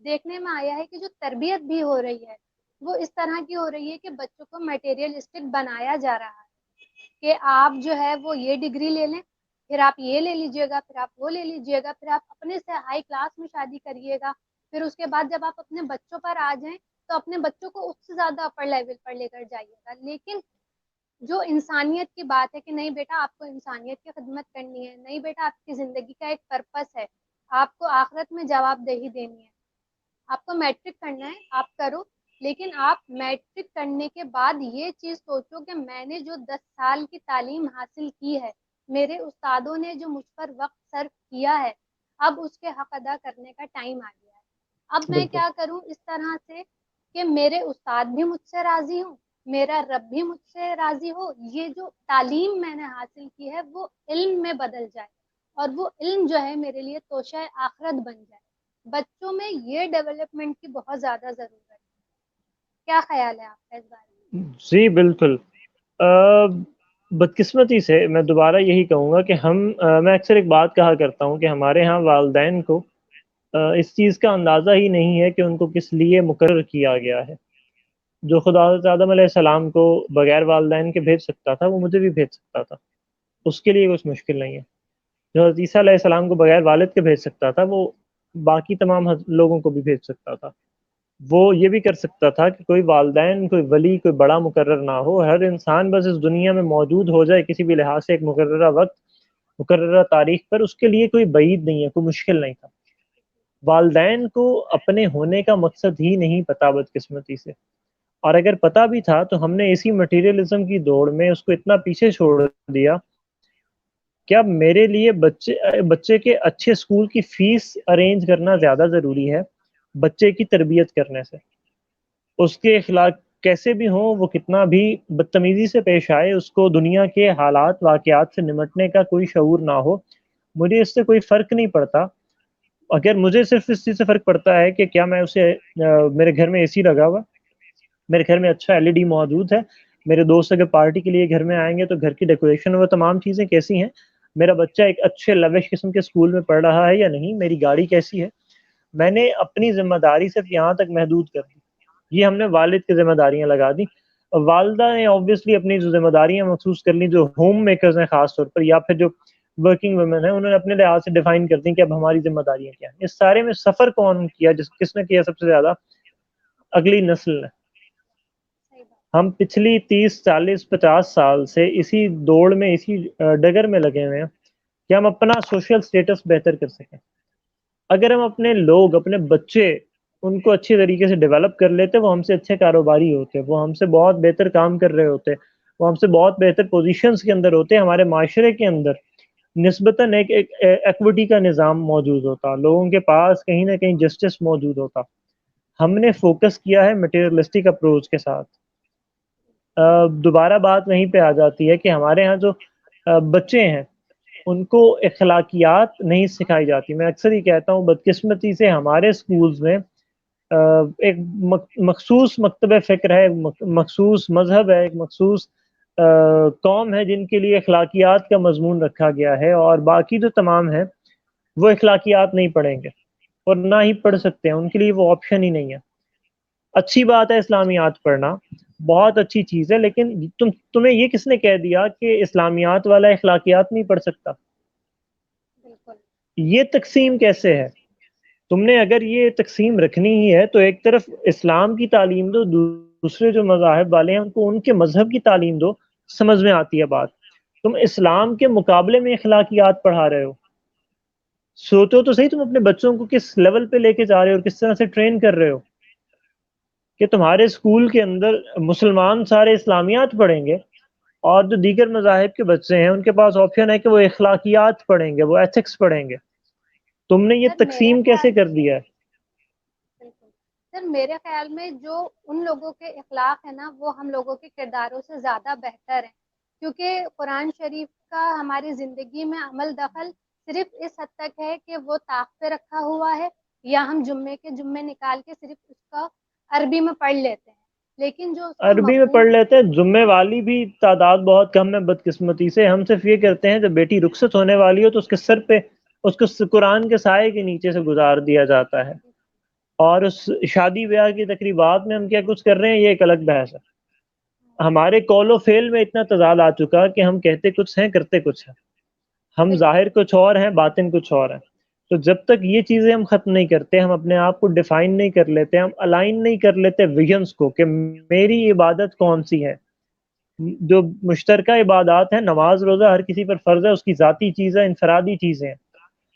دیکھنے میں آیا ہے کہ جو تربیت بھی ہو رہی ہے وہ اس طرح کی ہو رہی ہے کہ بچوں کو میٹیریلسٹک بنایا جا رہا ہے کہ آپ جو ہے وہ یہ ڈگری لے لیں، پھر آپ یہ لے لیجئے گا، پھر آپ وہ لے لیجئے گا، پھر آپ اپنے سے ہائی کلاس میں شادی کریے گا، پھر اس کے بعد جب آپ اپنے بچوں پر آ جائیں تو اپنے بچوں کو اس سے زیادہ اپر لیول پر لے کر جائیے گا. لیکن جو انسانیت کی بات ہے کہ نہیں بیٹا آپ کو انسانیت کی خدمت کرنی ہے، نہیں بیٹا آپ کی زندگی کا ایک پرپس ہے، آپ کو آخرت میں جواب دہی دینی ہے، آپ کو میٹرک کرنا ہے آپ کرو، لیکن آپ میٹرک کرنے کے بعد یہ چیز سوچو کہ میں نے جو 10 سال کی تعلیم حاصل کی ہے، میرے استادوں نے جو مجھ پر وقت صرف کیا ہے، اب اس کے حق ادا کرنے کا ٹائم آ گیا ہے. اب میں بالکل. کیا کروں اس طرح سے کہ میرے استاد بھی مجھ سے راضی ہوں، میرا رب بھی مجھ سے راضی ہو. یہ جو تعلیم میں نے حاصل کی ہے وہ علم میں بدل جائے اور وہ علم جو ہے میرے لیے توشہ آخرت بن جائے. بچوں میں یہ ڈیولپمنٹ کی بہت زیادہ ضرورت ہے. کیا خیال ہے آپ کا اس بارے میں؟ جی بالکل. بدقسمتی سے میں دوبارہ یہی کہوں گا کہ میں اکثر ایک بات کہا کرتا ہوں کہ ہمارے ہاں والدین کو اس چیز کا اندازہ ہی نہیں ہے کہ ان کو کس لیے مقرر کیا گیا ہے. جو خدا حضرت آدم علیہ السلام کو بغیر والدین کے بھیج سکتا تھا وہ مجھے بھی بھیج سکتا تھا، اس کے لیے کچھ مشکل نہیں ہے. جو حضرت عیسیٰ علیہ السلام کو بغیر والد کے بھیج سکتا تھا وہ باقی تمام لوگوں کو بھی بھیج سکتا تھا. وہ یہ بھی کر سکتا تھا کہ کوئی والدین، کوئی ولی، کوئی بڑا مقرر نہ ہو، ہر انسان بس اس دنیا میں موجود ہو جائے کسی بھی لحاظ سے ایک مقررہ وقت، مقررہ تاریخ پر، اس کے لیے کوئی بعید نہیں ہے، کوئی مشکل نہیں تھا. والدین کو اپنے ہونے کا مقصد ہی نہیں پتا بدقسمتی سے، اور اگر پتا بھی تھا تو ہم نے اسی مٹیریلزم کی دوڑ میں اس کو اتنا پیچھے چھوڑ دیا کہ اب میرے لیے بچے کے اچھے اسکول کی فیس ارینج کرنا زیادہ ضروری ہے بچے کی تربیت کرنے سے. اس کے اخلاق کیسے بھی ہوں، وہ کتنا بھی بدتمیزی سے پیش آئے، اس کو دنیا کے حالات واقعات سے نمٹنے کا کوئی شعور نہ ہو، مجھے اس سے کوئی فرق نہیں پڑتا. اگر مجھے صرف اس چیز سے فرق پڑتا ہے کہ کیا میں اسے میرے گھر میں اے سی لگا ہوا، میرے گھر میں اچھا LED موجود ہے، میرے دوست اگر پارٹی کے لیے گھر میں آئیں گے تو گھر کی ڈیکوریشن وہ تمام چیزیں کیسی ہیں، میرا بچہ ایک اچھے لوش قسم کے اسکول میں پڑھ رہا ہے یا نہیں، میری گاڑی کیسی ہے. میں نے اپنی ذمہ داری صرف یہاں تک محدود کر دی. یہ ہم نے والد کی ذمہ داریاں لگا دی. والدہ نے اوبویسلی اپنی جو ذمہ داریاں محسوس کر لی، جو ہوم میکرز ہیں خاص طور پر، یا پھر جو ورکنگ ویمن ہیں، انہوں نے اپنے لحاظ سے ڈیفائن کر دی کہ اب ہماری ذمہ داریاں کیا ہیں. اس سارے میں سفر کون کیا، کس نے کیا سب سے زیادہ؟ اگلی نسل نے. ہم پچھلی 30 40 50 سال سے اسی دوڑ میں، اسی ڈگر میں لگے ہوئے ہیں کہ ہم اپنا سوشل سٹیٹس بہتر کر سکیں. اگر ہم اپنے لوگ، اپنے بچے، ان کو اچھی طریقے سے ڈیولپ کر لیتے، وہ ہم سے اچھے کاروباری ہوتے، وہ ہم سے بہت بہتر کام کر رہے ہوتے، وہ ہم سے بہت بہتر پوزیشنز کے اندر ہوتے، ہمارے معاشرے کے اندر نسبتاً ایک ایکوٹی کا نظام موجود ہوتا، لوگوں کے پاس کہیں نہ کہیں جسٹس موجود ہوتا. ہم نے فوکس کیا ہے مٹیریلسٹک اپروچ کے ساتھ. دوبارہ بات وہیں پہ آ جاتی ہے کہ ہمارے ہاں جو بچے ہیں ان کو اخلاقیات نہیں سکھائی جاتی. میں اکثر ہی کہتا ہوں بدقسمتی سے ہمارے اسکولز میں ایک مخصوص مکتب فکر ہے، ایک مخصوص مذہب ہے، ایک مخصوص قوم ہے جن کے لیے اخلاقیات کا مضمون رکھا گیا ہے، اور باقی جو تمام ہیں وہ اخلاقیات نہیں پڑھیں گے اور نہ ہی پڑھ سکتے ہیں، ان کے لیے وہ آپشن ہی نہیں ہے. اچھی بات ہے اسلامیات پڑھنا، بہت اچھی چیز ہے، لیکن تمہیں یہ کس نے کہہ دیا کہ اسلامیات والا اخلاقیات نہیں پڑھ سکتا؟ یہ تقسیم کیسے ہے؟ تم نے اگر یہ تقسیم رکھنی ہی ہے تو ایک طرف اسلام کی تعلیم دو، دوسرے جو مذاہب والے ہیں ان کو ان کے مذہب کی تعلیم دو. سمجھ میں آتی ہے بات. تم اسلام کے مقابلے میں اخلاقیات پڑھا رہے ہو. سوچو تو صحیح، تم اپنے بچوں کو کس لیول پہ لے کے جا رہے ہو اور کس طرح سے ٹرین کر رہے ہو کہ تمہارے اسکول کے اندر مسلمان سارے اسلامیات پڑھیں گے اور جو دیگر مذاہب کے بچے ہیں ان کے پاس آپشن ہے کہ وہ اخلاقیات پڑھیں گے، وہ ایتھکس پڑھیں گے. تم نے یہ تقسیم کیسے کر دیا ہے؟ سر میرے خیال میں جو ان لوگوں کے اخلاق ہے نا وہ ہم لوگوں کے کرداروں سے زیادہ بہتر ہیں، کیونکہ قرآن شریف کا ہماری زندگی میں عمل دخل صرف اس حد تک ہے کہ وہ طاق پہ رکھا ہوا ہے، یا ہم جمعے کے جمعے نکال کے صرف اس کا عربی میں پڑھ لیتے ہیں. لیکن جو اس کا عربی میں پڑھ لیتے ہیں، جمعے والی بھی تعداد بہت کم ہے بدقسمتی سے. ہم صرف یہ کرتے ہیں جب بیٹی رخصت ہونے والی ہو تو اس کے سر پہ اس کو قرآن کے سائے کے نیچے سے گزار دیا جاتا ہے، اور اس شادی بیاہ کی تقریبات میں ہم کیا کچھ کر رہے ہیں یہ ایک الگ بحث ہے. ہمارے قول و فعل میں اتنا تضاد آ چکا کہ ہم کہتے کچھ ہیں کرتے کچھ ہیں، ہم ظاہر کچھ اور ہیں باطن کچھ اور ہیں. تو جب تک یہ چیزیں ہم ختم نہیں کرتے، ہم اپنے آپ کو ڈیفائن نہیں کر لیتے، ہم الائن نہیں کر لیتے ویژنز کو کہ میری عبادت کون سی ہے. جو مشترکہ عبادات ہیں، نماز روزہ ہر کسی پر فرض ہے، اس کی ذاتی چیز ہے، انفرادی چیزیں ہیں.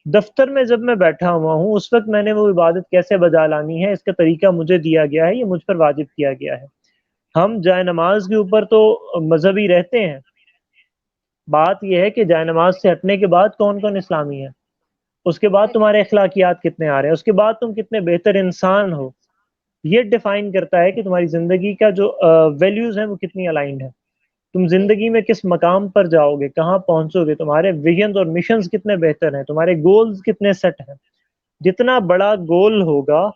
دفتر میں جب میں بیٹھا ہوا ہوں اس وقت میں نے وہ عبادت کیسے بجا لانی ہے، اس کا طریقہ مجھے دیا گیا ہے، یہ مجھ پر واجب کیا گیا ہے. ہم جائے نماز کے اوپر تو مذہبی رہتے ہیں، بات یہ ہے کہ جائے نماز سے ہٹنے کے بعد کون کون اسلامی ہے، اس کے بعد تمہارے اخلاقیات کتنے آ رہے ہیں، اس کے بعد تم کتنے بہتر انسان ہو. یہ ڈیفائن کرتا ہے کہ تمہاری زندگی کا جو ویلیوز ہیں وہ کتنی الائنڈ ہیں، تم زندگی میں کس مقام پر جاؤ گے، کہاں پہنچو گے، تمہارے ویژنز اور مشنز کتنے بہتر ہیں، تمہارے گولز کتنے سیٹ ہیں. جتنا بڑا گول ہوگا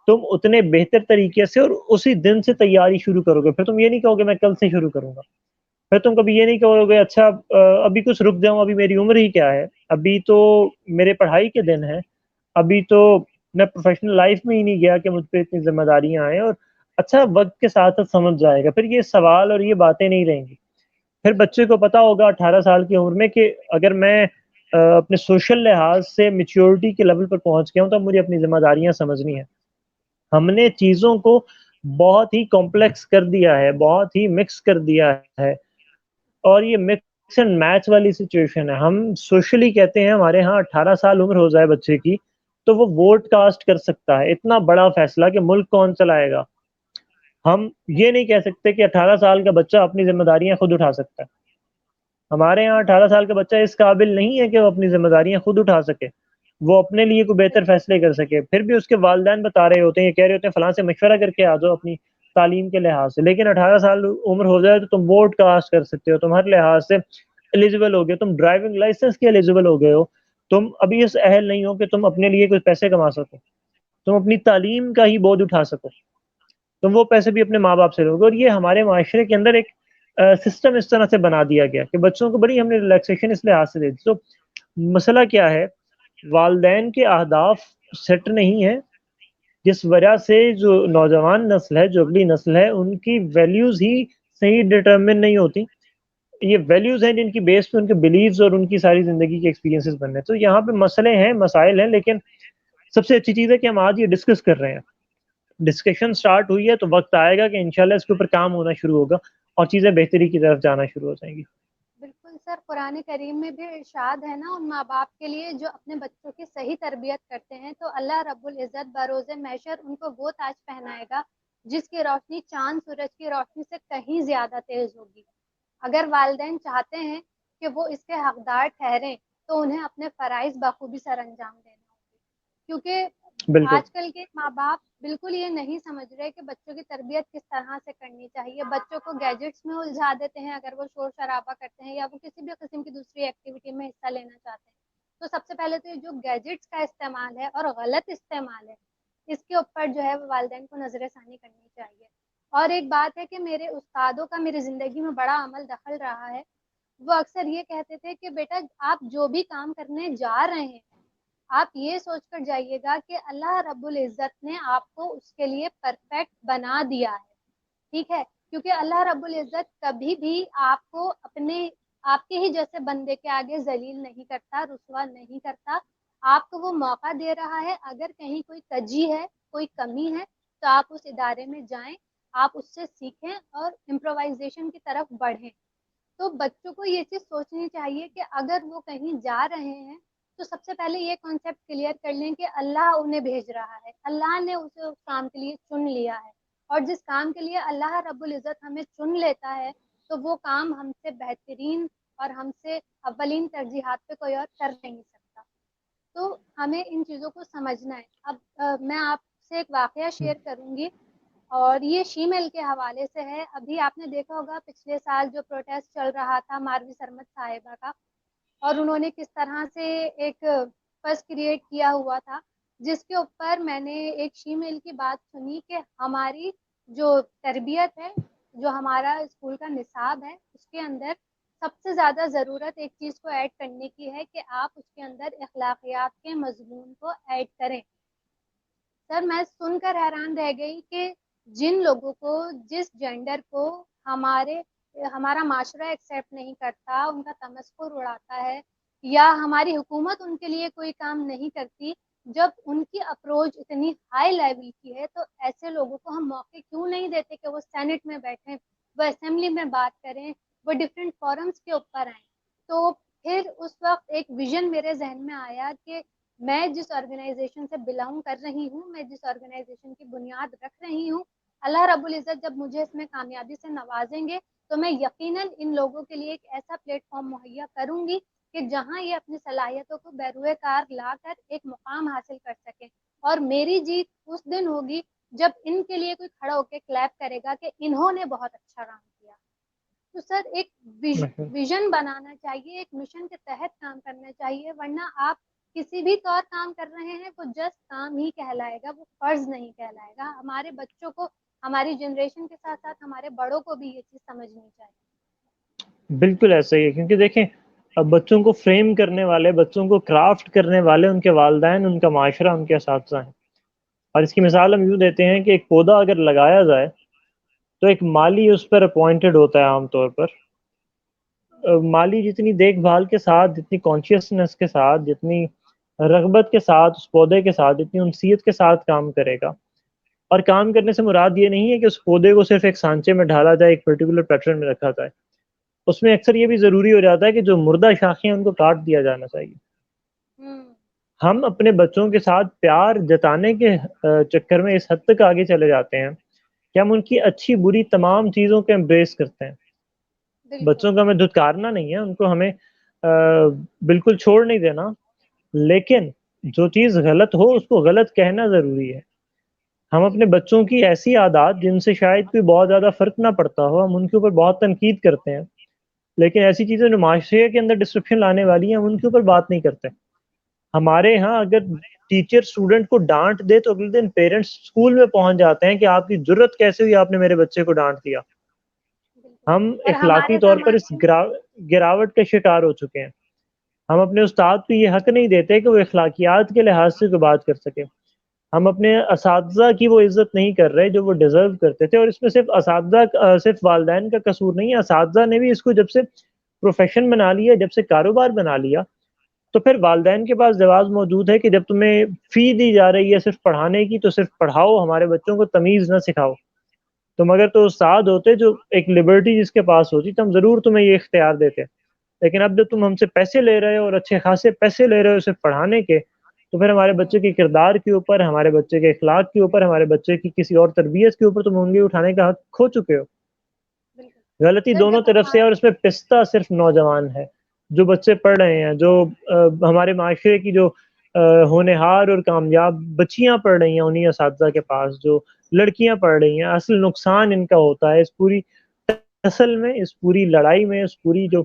تم اتنے بہتر طریقے سے اور اسی دن سے تیاری شروع کرو گے. پھر تم یہ نہیں کہو گے میں کل سے شروع کروں گا، پھر تم کبھی یہ نہیں کہو گے اچھا ابھی کچھ رک جاؤں، ابھی میری عمر ہی کیا ہے، ابھی تو میرے پڑھائی کے دن ہیں، ابھی تو میں پروفیشنل لائف میں ہی نہیں گیا کہ مجھ پہ اتنی ذمہ داریاں آئیں. اور اچھا وقت کے ساتھ سمجھ جائے گا، پھر یہ سوال اور یہ باتیں نہیں رہیں گی. پھر بچے کو پتا ہوگا 18 سال کی عمر میں کہ اگر میں اپنے سوشل لحاظ سے میچیورٹی کے لیول پر پہنچ گیا ہوں تو مجھے اپنی ذمہ داریاں سمجھنی ہیں. ہم نے چیزوں کو بہت ہی کمپلیکس کر دیا ہے، بہت ہی مکس کر دیا ہے، اور یہ مکس اینڈ میچ والی سچویشن ہے. ہم سوشلی کہتے ہیں ہمارے ہاں 18 سال عمر ہو جائے بچے کی تو وہ ووٹ کاسٹ کر سکتا ہے. اتنا بڑا فیصلہ کہ ملک کون چلائے گا. ہم یہ نہیں کہہ سکتے کہ 18 سال کا بچہ اپنی ذمہ داریاں خود اٹھا سکتا ہے. ہمارے یہاں 18 سال کا بچہ اس قابل نہیں ہے کہ وہ اپنی ذمہ داریاں خود اٹھا سکے, وہ اپنے لیے کوئی بہتر فیصلے کر سکے. پھر بھی اس کے والدین بتا رہے ہوتے ہیں, یہ کہہ رہے ہوتے ہیں فلاں سے مشورہ کر کے آ جاؤ اپنی تعلیم کے لحاظ سے. لیکن 18 سال عمر ہو جائے تو تم ووٹ کاسٹ کر سکتے ہو, تم ہر لحاظ سے ایلیجیبل ہو گئے, تم ڈرائیونگ لائسنس کے ایلیجیبل ہو گئے ہو, تم ابھی اس اہل نہیں ہو کہ تم اپنے لیے کچھ پیسے کما سکو, تم اپنی تعلیم کا ہی بوجھ اٹھا سکو, تم وہ پیسے بھی اپنے ماں باپ سے لوگے. اور یہ ہمارے معاشرے کے اندر ایک سسٹم اس طرح سے بنا دیا گیا کہ بچوں کو بڑی ہم نے ریلیکسیشن اس لحاظ سے دے دی. تو مسئلہ کیا ہے, والدین کے اہداف سیٹ نہیں ہے, جس وجہ سے جو نوجوان نسل ہے, جو اگلی نسل ہے, ان کی ویلیوز ہی صحیح ڈٹرمن نہیں ہوتی. یہ ویلیوز ہیں جن کی بیس پہ ان کے بلیفز اور ان کی ساری زندگی کے ایکسپیرینسز بننے. تو یہاں پہ مسئلے ہیں, مسائل ہیں, لیکن سب سے اچھی چیز ہے کہ ہم آج یہ ڈسکس کر رہے ہیں. ڈسکشن سٹارٹ ہوئی ہے تو وقت آئے گا کہ انشاءاللہ اس کے اوپر کام ہونا شروع ہوگا اور چیزیں بہتری کی طرف جانا شروع ہو جائیں گی. بالکل سر, قرآن کریم میں بھی ارشاد ہے نا ان ماں باپ کے لیے جو اپنے بچوں کی صحیح تربیت کرتے ہیں, تو اللہ رب العزت بروز محشر ان کو وہ تاج پہنائے گا جس کی روشنی چاند سورج کی روشنی سے کہیں زیادہ تیز ہوگی. اگر والدین چاہتے ہیں کہ وہ اس کے حقدار ٹھہریں تو انہیں اپنے فرائض بخوبی سر انجام دینا ہوگی, کیونکہ بالکل آج کل کے ماں باپ بالکل یہ نہیں سمجھ رہے کہ بچوں کی تربیت کس طرح سے کرنی چاہیے. بچوں کو گیجٹس میں الجھا دیتے ہیں اگر وہ شور شرابہ کرتے ہیں یا وہ کسی بھی قسم کی دوسری ایکٹیویٹی میں حصہ لینا چاہتے ہیں. تو سب سے پہلے تو یہ جو گیجٹس کا استعمال ہے اور غلط استعمال ہے, اس کے اوپر جو ہے وہ والدین کو نظر ثانی کرنی چاہیے. اور ایک بات ہے کہ میرے استادوں کا میری زندگی میں بڑا عمل دخل رہا ہے. وہ اکثر یہ کہتے تھے کہ بیٹا آپ جو بھی کام کرنے جا رہے ہیں آپ یہ سوچ کر جائیے گا کہ اللہ رب العزت نے آپ کو اس کے لیے پرفیکٹ بنا دیا ہے, ٹھیک ہے, کیونکہ اللہ رب العزت کبھی بھی آپ کو آپ کے ہی جیسے بندے کے آگے ذلیل نہیں کرتا, رسوا نہیں کرتا. آپ کو وہ موقع دے رہا ہے, اگر کہیں کوئی کجی ہے, کوئی کمی ہے تو آپ اس ادارے میں جائیں, آپ اس سے سیکھیں اور امپرووائزیشن کی طرف بڑھیں. تو بچوں کو یہ چیز سوچنی چاہیے کہ اگر وہ کہیں جا رہے ہیں تو سب سے پہلے یہ کانسیپٹ کلیئر کر لیں کہ اللہ انہیں بھیج رہا ہے, اللہ نے اسے اس کام کے لیے چن لیا ہے, اور جس کام کے لیے اللہ رب العزت ہمیں چن لیتا ہے تو وہ کام ہم سے بہترین اور ہم سے اولین ترجیحات پہ کوئی اور کر نہیں سکتا. تو ہمیں ان چیزوں کو سمجھنا ہے. اب میں آپ سے ایک واقعہ شیئر کروں گی اور یہ شیمیل کے حوالے سے ہے. ابھی آپ نے دیکھا ہوگا پچھلے سال جو پروٹیسٹ چل رہا تھا ماروی سرمد صاحبہ کا, اور انہوں نے کس طرح سے ایک فرس کریٹ کیا ہوا تھا, جس کے اوپر میں نے ایک شیمیل کی بات سنی کہ ہماری جو تربیت ہے, جو ہمارا اسکول کا نصاب ہے, اس کے اندر سب سے زیادہ ضرورت ایک چیز کو ایڈ کرنے کی ہے کہ آپ اس کے اندر اخلاقیات کے مضمون کو ایڈ کریں. سر میں سن کر حیران رہ گئی کہ جن لوگوں کو, جس جینڈر کو ہمارا معاشرہ ایکسیپٹ نہیں کرتا, ان کا تمسخر اڑاتا ہے, یا ہماری حکومت ان کے لیے کوئی کام نہیں کرتی, جب ان کی اپروچ اتنی ہائی لیول کی ہے تو ایسے لوگوں کو ہم موقع کیوں نہیں دیتے کہ وہ سینٹ میں بیٹھیں, وہ اسمبلی میں بات کریں, وہ ڈفرینٹ فورمز کے اوپر آئیں. تو پھر اس وقت ایک ویژن میرے ذہن میں آیا کہ میں جس آرگنائزیشن سے بلانگ کر رہی ہوں, میں جس آرگنائزیشن کی بنیاد رکھ رہی ہوں, اللہ رب العزت جب مجھے اس میں کامیابی سے نوازیں گے تو میں یقیناً ان لوگوں کے لیے ایک ایسا پلیٹ فارم مہیا کروں گی کہ جہاں یہ اپنی صلاحیتوں کو بیروئے کار لا کر ایک مقام حاصل کر سکیں. اور میری جیت اس دن ہوگی جب ان کے لیے کوئی کھڑا ہو کے کلیپ کرے گا کہ انہوں نے بہت اچھا کام کیا. تو سر ایک ویژن بنانا چاہیے, ایک مشن کے تحت کام کرنا چاہیے, ورنہ آپ کسی بھی طور کام کر رہے ہیں وہ جسٹ کام ہی کہلائے گا, وہ فرض نہیں کہلائے گا. ہمارے بچوں کو, ہماری جنریشن کے ساتھ ساتھ ہمارے بڑوں کو بھی یہ چیز سمجھنی چاہیے. بالکل ایسا ہی ہے, کیونکہ دیکھیں اب بچوں کو فریم کرنے والے, بچوں کو کرافٹ کرنے والے ان کے والدین, ان کا معاشرہ, ان کے اساتذہ ہیں. اور اس کی مثال ہم یوں دیتے ہیں کہ ایک پودا اگر لگایا جائے تو ایک مالی اس پر اپوائنٹڈ ہوتا ہے. عام طور پر مالی جتنی دیکھ بھال کے ساتھ, جتنی کانشیسنس کے ساتھ, جتنی رغبت کے ساتھ, اس پودے کے ساتھ, جتنی انسیت کے ساتھ کام کرے گا. اور کام کرنے سے مراد یہ نہیں ہے کہ اس پودے کو صرف ایک سانچے میں ڈھالا جائے, ایک پرٹیکولر پیٹرن میں رکھا جائے. اس میں اکثر یہ بھی ضروری ہو جاتا ہے کہ جو مردہ شاخیں ہیں ان کو کاٹ دیا جانا چاہیے. ہم اپنے بچوں کے ساتھ پیار جتانے کے چکر میں اس حد تک آگے چلے جاتے ہیں کہ ہم ان کی اچھی بری تمام چیزوں کو امبریس کرتے ہیں. بالکل بچوں کو ہمیں دھتکارنا نہیں ہے، ان کو ہمیں بالکل چھوڑ نہیں دینا، لیکن جو چیز غلط ہو اس کو غلط کہنا ضروری ہے. ہم اپنے بالکل بچوں کی ایسی عادات جن سے شاید کوئی بہت زیادہ فرق نہ پڑتا ہو، ہم ان کے اوپر بہت تنقید کرتے ہیں، لیکن ایسی چیزیں جو معاشرے کے اندر ڈسٹرپشن لانے والی ہیں ہم ان کے اوپر بات نہیں کرتے. ہمارے ہاں اگر ٹیچر اسٹوڈنٹ کو ڈانٹ دے تو اگلے دن پیرنٹس اسکول میں پہنچ جاتے ہیں کہ آپ کی ضرورت کیسے ہوئی، آپ نے میرے بچے کو ڈانٹ دیا. بالکل ہم اور اخلاقی ہمارے طور پر اس زمانے میں گراوٹ کے شکار ہو چکے ہیں. ہم اپنے استاد کو یہ حق نہیں دیتے کہ وہ اخلاقیات کے لحاظ سے کوئی بات کر سکے. ہم اپنے اساتذہ کی وہ عزت نہیں کر رہے جو وہ ڈیزرو کرتے تھے، اور اس میں صرف اساتذہ صرف والدین کا قصور نہیں ہے. اساتذہ نے بھی اس کو جب سے پروفیشن بنا لیا، جب سے کاروبار بنا لیا، تو پھر والدین کے پاس جواز موجود ہے کہ جب تمہیں فی دی جا رہی ہے صرف پڑھانے کی تو صرف پڑھاؤ، ہمارے بچوں کو تمیز نہ سکھاؤ. تم اگر تو استاد ہوتے جو ایک لبرٹی جس کے پاس ہوتی تو ہم ضرور تمہیں یہ اختیار دیتے، لیکن اب جب تم ہم سے پیسے لے رہے ہو اور اچھے خاصے پیسے لے رہے ہو صرف پڑھانے کے، تو پھر ہمارے بچے کے کردار کے اوپر، ہمارے بچے کے اخلاق کے اوپر، ہمارے بچے کی کسی اور تربیت کے اوپر تم انگلی اٹھانے کا حق کھو چکے ہو. بالکل غلطی سر دونوں جب طرف سے ہے، اور اس میں پستہ صرف نوجوان ہے جو بچے پڑھ رہے ہیں، جو ہمارے معاشرے کی جو ہونہار اور کامیاب بچیاں پڑھ رہی ہیں انہی اساتذہ کے پاس، جو لڑکیاں پڑھ رہی ہیں، اصل نقصان ان کا ہوتا ہے اس پوری اصل میں، اس پوری لڑائی میں، اس پوری جو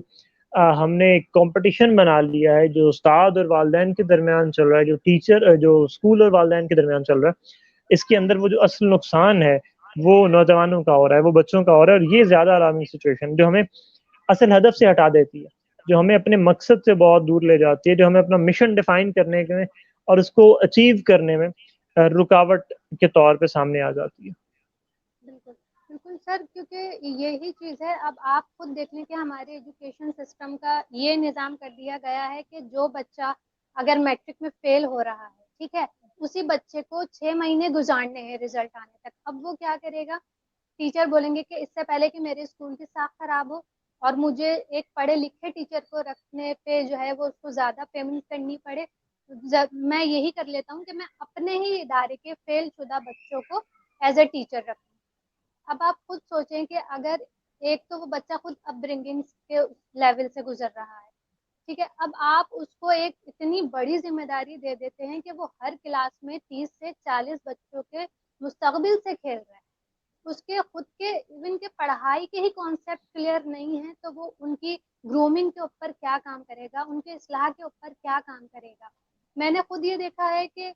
ہم نے ایک کمپٹیشن بنا لیا ہے جو استاد اور والدین کے درمیان چل رہا ہے، جو ٹیچر جو اسکول اور والدین کے درمیان چل رہا ہے، اس کے اندر وہ جو اصل نقصان ہے وہ نوجوانوں کا ہو رہا ہے، وہ بچوں کا ہو رہا ہے. اور یہ زیادہ الارمنگ سچویشن جو ہمیں اصل ہدف سے ہٹا دیتی ہے، جو ہمیں اپنے مقصد سے بہت دور لے جاتی ہے، جو ہمیں اپنا مشن ڈیفائن کرنے میں اور اس کو اچیو کرنے میں رکاوٹ کے طور پہ سامنے آ جاتی ہے. بالکل بالکل سر، کیونکہ یہی چیز ہے. اب آپ خود دیکھ لیں کہ ہمارے ایجوکیشن سسٹم کا یہ نظام کر دیا گیا ہے کہ جو بچہ اگر میٹرک میں فیل ہو رہا ہے، ٹھیک ہے، اسی بچے کو 6 مہینے گزارنے ہیں رزلٹ آنے تک. اب وہ کیا کرے گا؟ ٹیچر بولیں گے کہ اس سے پہلے کہ میرے اسکول کی ساکھ خراب ہو اور مجھے ایک پڑھے لکھے ٹیچر کو رکھنے پہ جو ہے وہ اس کو زیادہ پیمنٹ کرنی پڑے، میں یہی کر لیتا ہوں کہ میں اپنے ہی ادارے کے فیل شدہ بچوں کو ایز اے ٹیچر رکھوں. اب آپ خود سوچیں کہ اگر ایک تو وہ بچہ خود اپ برنگنگ کے لیول سے گزر رہا ہے، ٹھیک ہے، اب آپ اس کو ایک اتنی بڑی ذمہ داری دے دیتے ہیں کہ وہ ہر کلاس میں 30 سے 40 بچوں کے مستقبل سے کھیل رہا ہے. اس کے خود کے ایون کے پڑھائی کے ہی کانسیپٹ کلیئر نہیں ہے تو وہ ان کی گرومنگ کے اوپر کیا کام کرے گا، ان کے اصلاح کے اوپر کیا کام کرے گا. میں نے خود یہ دیکھا ہے کہ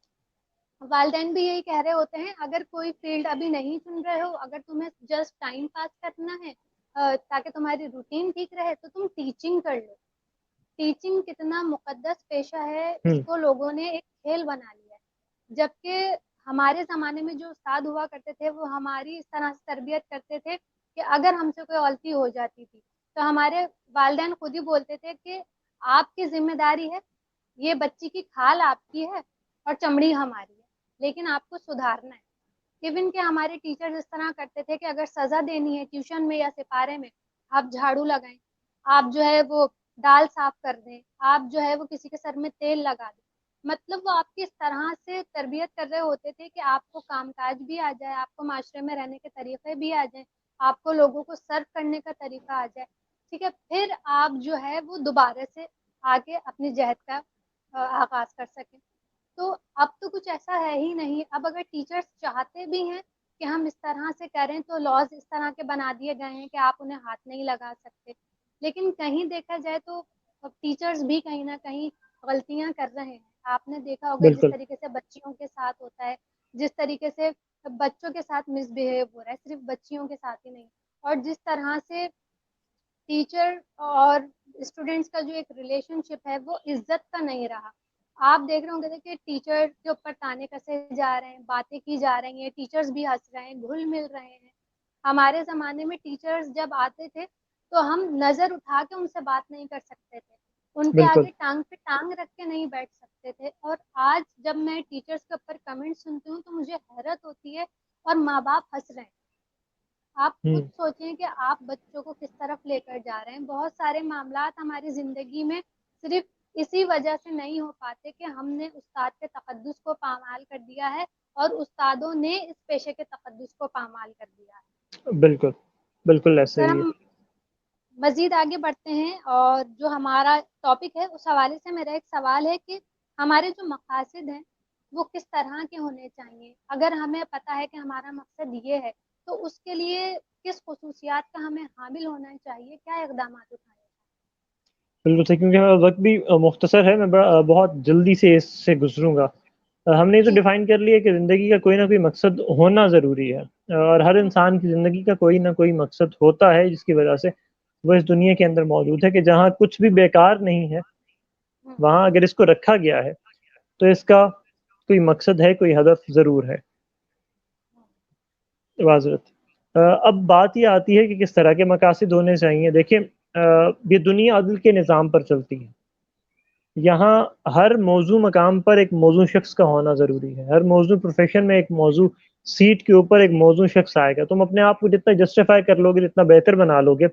والدین بھی یہی کہہ رہے ہوتے ہیں اگر کوئی فیلڈ ابھی نہیں چن رہے ہو، اگر تمہیں جسٹ ٹائم پاس کرنا ہے تاکہ تمہاری روٹین ٹھیک رہے، تو تم ٹیچنگ کر لو. ٹیچنگ کتنا مقدس پیشہ ہے، اس ہوں کو لوگوں نے ایک کھیل بنا لیا ہے. جبکہ ہمارے زمانے میں جو استاد ہوا کرتے تھے وہ ہماری اس طرح سے تربیت کرتے تھے کہ اگر ہم سے کوئی غلطی ہو جاتی تھی تو ہمارے والدین خود ہی بولتے تھے کہ آپ کی ذمہ داری ہے، یہ بچی کی کھال آپ کی ہے اور چمڑی ہماری ہے، لیکن آپ کو سدھارنا ہے. ایون کہ ہمارے ٹیچر اس طرح کرتے تھے کہ اگر سزا دینی ہے ٹیوشن میں یا سپارے میں، آپ جھاڑو لگائیں، آپ جو ہے وہ دال صاف کر دیں، آپ جو ہے وہ کسی کے سر میں تیل لگا دیں. مطلب وہ آپ کی اس طرح سے تربیت کر رہے ہوتے تھے کہ آپ کو کام کاج بھی آ جائے، آپ کو معاشرے میں رہنے کے طریقے بھی آ جائیں، آپ کو لوگوں کو سرو کرنے کا طریقہ آ جائے، ٹھیک ہے، پھر آپ جو ہے وہ دوبارہ سے آگے اپنی جہد کا آغاز کر سکیں. تو اب تو کچھ ایسا ہے ہی نہیں. اب اگر ٹیچرز چاہتے بھی ہیں کہ ہم اس طرح سے کریں تو لاز اس طرح کے بنا دیے گئے ہیں کہ آپ انہیں ہاتھ نہیں لگا سکتے. لیکن کہیں دیکھا جائے تو ٹیچرز بھی کہیں نہ کہیں غلطیاں کر رہے ہیں. آپ نے دیکھا ہوگا جس بالکل طریقے سے بچیوں کے ساتھ ہوتا ہے، جس طریقے سے بچوں کے ساتھ مس بہیو ہو رہا ہے، صرف بچیوں کے ساتھ ہی نہیں، اور جس طرح سے ٹیچر اور اسٹوڈینٹس کا جو ایک ریلیشن شپ ہے وہ عزت کا نہیں رہا. آپ دیکھ رہے ہوں گے کہ ٹیچر کے اوپر تانے کسے جا رہے ہیں، باتیں کی جا رہی ہیں، ٹیچرز بھی ہنس رہے ہیں، گھل مل رہے ہیں. ہمارے زمانے میں ٹیچرز جب آتے تھے تو ہم نظر اٹھا کے ان سے بات نہیں کر سکتے تھے، ان کے بالکل آگے ٹانگ پہ ٹانگ رکھ کے نہیں بیٹھ سکتے تھے. اور آج جب میں ٹیچرز کے اوپر کمنٹ سنتی ہوں تو مجھے حیرت ہوتی ہے، اور ماں باپ ہنس رہے ہیں. آپ خود ہوں سوچیں کہ آپ بچوں کو کس طرف لے کر جا رہے ہیں. بہت سارے معاملات ہماری زندگی میں صرف اسی وجہ سے نہیں ہو پاتے کہ ہم نے استاد کے تقدس کو پامال کر دیا ہے اور استادوں نے اس پیشے کے تقدس کو پامال کر دیا ہے. بالکل بالکل ایسے سر ہی ہے. ہم مزید آگے بڑھتے ہیں اور جو ہمارا ٹاپک ہے اس حوالے سے میرا ایک سوال ہے کہ ہمارے جو مقاصد ہیں وہ کس طرح کے ہونے چاہیے. اگر ہمیں پتہ ہے کہ ہمارا مقصد یہ ہے تو اس کے لیے کس خصوصیات کا ہمیں حامل ہونا چاہیے, کیا اقدامات اٹھانے چاہیے؟ بالکل صحیح, کیونکہ ہمارا وقت بھی مختصر ہے, میں بہت جلدی سے اس سے گزروں گا. ہم نے یہ تو جی ڈیفائن کر لیا کہ زندگی کا کوئی نہ کوئی مقصد ہونا ضروری ہے, اور ہر انسان کی زندگی کا کوئی نہ کوئی مقصد ہوتا ہے جس کی وجہ سے وہ اس دنیا کے اندر موجود ہے, کہ جہاں کچھ بھی بیکار نہیں ہے وہاں اگر اس کو رکھا گیا ہے تو اس کا کوئی مقصد ہے, کوئی ہدف ضرور ہے. معذرت. اب بات یہ آتی ہے کہ کس طرح کے مقاصد ہونے چاہیے. دیکھیں یہ دنیا عدل کے نظام پر چلتی ہے. یہاں ہر موضوع مقام پر ایک موضوع شخص کا ہونا ضروری ہے. ہر موضوع پروفیشن میں ایک موضوع سیٹ کے اوپر ایک موضوع شخص آئے گا. تم اپنے آپ کو جتنا جسٹیفائی کر لو گے, جتنا بہتر بنا لو گے,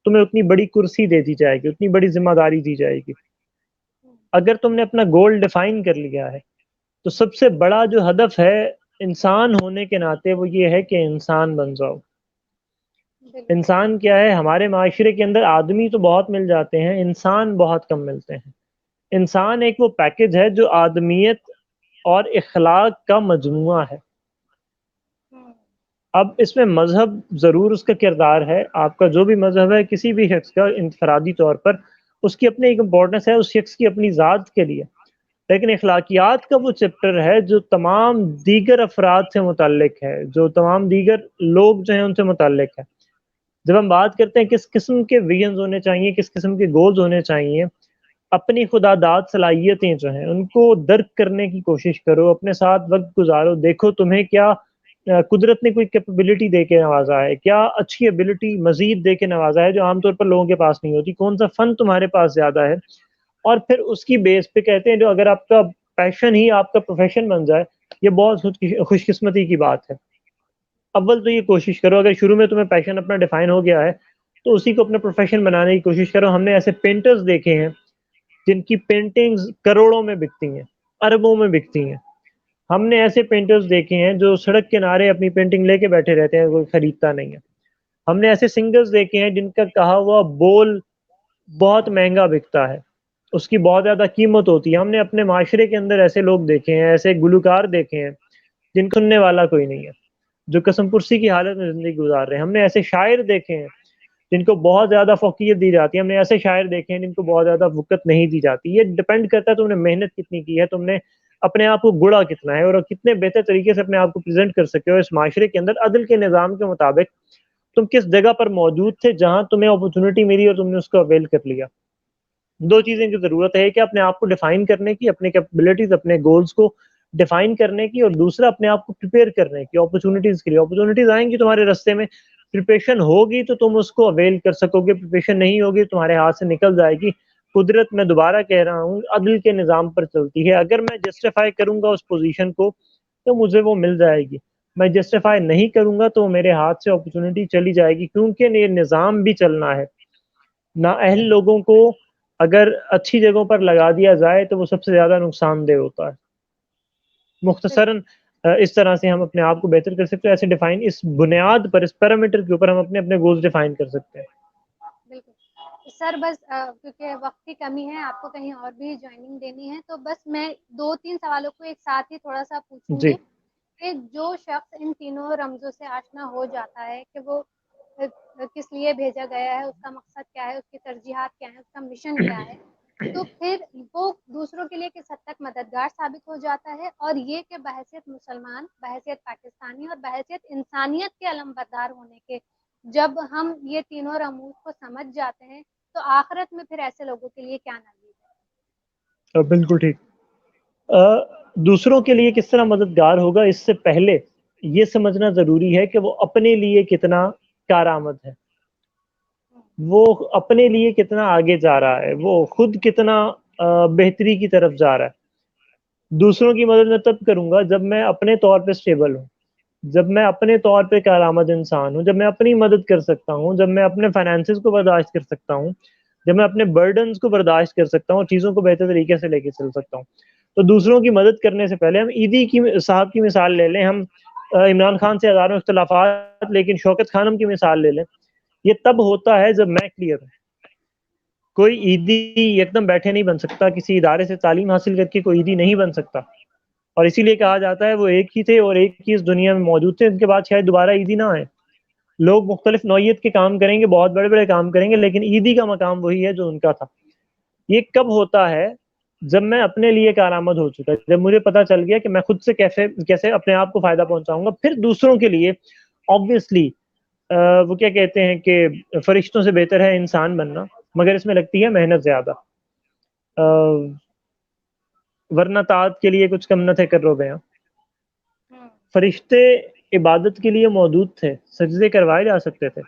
تمہیں اتنی بڑی کرسی دے دی جائے گی, اتنی بڑی ذمہ داری دی جائے گی. اگر تم نے اپنا گول ڈیفائن کر لیا ہے تو سب سے بڑا جو ہدف ہے انسان ہونے کے ناطے وہ یہ ہے کہ انسان بن جاؤ. بالکل انسان کیا ہے, ہمارے معاشرے کے اندر آدمی تو بہت مل جاتے ہیں, انسان بہت کم ملتے ہیں. انسان ایک وہ پیکج ہے جو آدمیت اور اخلاق کا مجموعہ ہے. اب اس میں مذہب ضرور اس کا کردار ہے, آپ کا جو بھی مذہب ہے کسی بھی شخص کا انفرادی طور پر اس کی اپنی ایک امپورٹنس ہے, اس شخص کی اپنی ذات کے لیے. لیکن اخلاقیات کا وہ چیپٹر ہے جو تمام دیگر افراد سے متعلق ہے, جو تمام دیگر لوگ جو ہیں ان سے متعلق ہے. جب ہم بات کرتے ہیں کس قسم کے ویژنز ہونے چاہیے, کس قسم کے گولز ہونے چاہیے, اپنی خدا داد صلاحیتیں جو ہیں ان کو درک کرنے کی کوشش کرو, اپنے ساتھ وقت گزارو, دیکھو تمہیں کیا قدرت نے کوئی کیپبلٹی دے کے نوازا ہے, کیا اچھی ایبلٹی مزید دے کے نوازا ہے جو عام طور پر لوگوں کے پاس نہیں ہوتی, کون سا فن تمہارے پاس زیادہ ہے, اور پھر اس کی بیس پہ کہتے ہیں جو اگر آپ کا پیشن ہی آپ کا پروفیشن بن جائے, یہ بہت خوش قسمتی کی بات ہے. اول تو یہ کوشش کرو, اگر شروع میں تمہیں پیشن اپنا ڈیفائن ہو گیا ہے تو اسی کو اپنا پروفیشن بنانے کی کوشش کرو. ہم نے ایسے پینٹرز دیکھے ہیں جن کی پینٹنگز کروڑوں میں بکتی ہیں, اربوں میں بکتی ہیں. ہم نے ایسے پینٹرز دیکھے ہیں جو سڑک کنارے اپنی پینٹنگ لے کے بیٹھے رہتے ہیں, کوئی خریدتا نہیں ہے. ہم نے ایسے سنگرز دیکھے ہیں جن کا کہا ہوا بول بہت مہنگا بکتا ہے, اس کی بہت زیادہ قیمت ہوتی ہے. ہم نے اپنے معاشرے کے اندر ایسے لوگ دیکھے ہیں, ایسے گلوکار دیکھے ہیں جن کو سننے والا کوئی نہیں ہے, جو قسم پرسی کی حالت میں زندگی گزار رہے ہیں. ہم نے ایسے شاعر دیکھے ہیں جن کو بہت زیادہ فوقیت دی جاتی ہے, ہم نے ایسے شاعر دیکھے ہیں جن کو بہت زیادہ وقت نہیں دی جاتی. یہ ڈپینڈ کرتا ہے تم نے محنت کتنی کی ہے, تم نے اپنے آپ کو گڑا کتنا ہے, اور کتنے بہتر طریقے سے اپنے آپ کو پریزنٹ کر سکتے ہو اس معاشرے کے اندر. عدل کے نظام کے مطابق تم کس جگہ پر موجود تھے جہاں تمہیں اپرچونٹی ملی اور تم نے اس کو اویل کر لیا. دو چیزیں کی ضرورت ہے, کہ اپنے آپ کو ڈیفائن کرنے کی, اپنے کیپبلٹیز اپنے گولز کو ڈیفائن کرنے کی, اور دوسرا اپنے آپ کو پریپیئر کرنے کی اپرچونٹیز کے لیے. اپرچونٹیز آئیں گی تمہارے راستے میں, پریپریشن ہوگی تو تم اس کو اویل کر سکو گے, پریپریشن نہیں ہوگی تمہارے ہاتھ سے نکل جائے گی. قدرت, میں دوبارہ کہہ رہا ہوں, عدل کے نظام پر چلتی ہے. اگر میں جسٹیفائی کروں گا اس پوزیشن کو تو مجھے وہ مل جائے گی, میں جسٹیفائی نہیں کروں گا تو میرے ہاتھ سے اپرچونٹی چلی جائے گی, کیونکہ یہ نظام بھی چلنا ہے. نااہل لوگوں کو اگر اچھی جگہوں پر لگا دیا جائے تو وہ سب سے زیادہ نقصان دہ ہوتا ہے. مختصراً اس طرح سے ہم اپنے آپ کو بہتر کر سکتے ہیں. ایسے ڈیفائن اس بنیاد پر, اس پیرامیٹر کے اوپر ہم اپنے اپنے گولز ڈیفائن کر سکتے ہیں. بالکل سر, بس کیونکہ وقت کی کمی ہے, آپ کو کہیں اور بھی جوائننگ دینی ہے, تو بس میں 2-3 سوالوں کو ایک ساتھ ہی تھوڑا سا پوچھوں جی گی کہ جو شخص ان تینوں رمزوں سے آشنا ہو جاتا ہے کہ وہ کس لیے بھیجا گیا ہے, اس کا مقصد کیا ہے, اس کی ترجیحات کیا ہیں, اس کا مشن کیا ہے, تو پھر وہ دوسروں کے لیے کس حد تک مددگار ثابت ہو جاتا ہے. اور یہ کہ بحیثیت مسلمان, بحیثیت پاکستانی اور بحیثیت انسانیت کے علم بردار ہونے کے, جب ہم یہ تینوں رموز کو سمجھ جاتے ہیں تو آخرت میں پھر ایسے لوگوں کے لیے کیا نصیب ہے؟ بالکل ٹھیک. دوسروں کے لیے کس طرح مددگار ہوگا, اس سے پہلے یہ سمجھنا ضروری ہے کہ وہ اپنے لیے کتنا کارآمد ہے, وہ اپنے لیے کتنا آگے جا رہا ہے, وہ خود کتنا بہتری کی طرف جا رہا ہے. دوسروں کی مدد میں تب کروں گا جب میں اپنے طور پہ اسٹیبل ہوں, جب میں اپنے طور پہ کارآمد انسان ہوں, جب میں اپنی مدد کر سکتا ہوں, جب میں اپنے فائنینسز کو برداشت کر سکتا ہوں, جب میں اپنے برڈنز کو برداشت کر سکتا ہوں اور چیزوں کو بہتر طریقے سے لے کے چل سکتا ہوں. تو دوسروں کی مدد کرنے سے پہلے ہم عیدی کی صاحب کی مثال لے لیں. ہم عمران خان سے ہزاروں اختلافات لیکن شوکت خانم کی مثال لے لیں. یہ تب ہوتا ہے جب میں کلیئر ہوں. کوئی عیدی ایک دم بیٹھے نہیں بن سکتا, کسی ادارے سے تعلیم حاصل کر کے کوئی عیدی نہیں بن سکتا. اور اسی لیے کہا جاتا ہے وہ ایک ہی تھے اور ایک ہی اس دنیا میں موجود تھے, ان کے بعد شاید دوبارہ عیدی نہ آئے. لوگ مختلف نوعیت کے کام کریں گے, بہت بڑے بڑے کام کریں گے, لیکن عیدی کا مقام وہی ہے جو ان کا تھا. یہ کب ہوتا ہے؟ جب میں اپنے لیے کارآمد ہو چکا, جب مجھے پتا چل گیا کہ میں خود سے کیسے اپنے آپ کو فائدہ پہنچاؤں گا. پھر دوسروں کے لیے آبویسلی وہ کیا کہتے ہیں کہ فرشتوں سے بہتر ہے انسان بننا, مگر اس میں لگتی ہے محنت زیادہ. ورنہ طاعت کے لیے کچھ کم نہ تھے کر رو گیا. فرشتے عبادت کے لیے موجود تھے, سجدے کروائے جا سکتے تھے.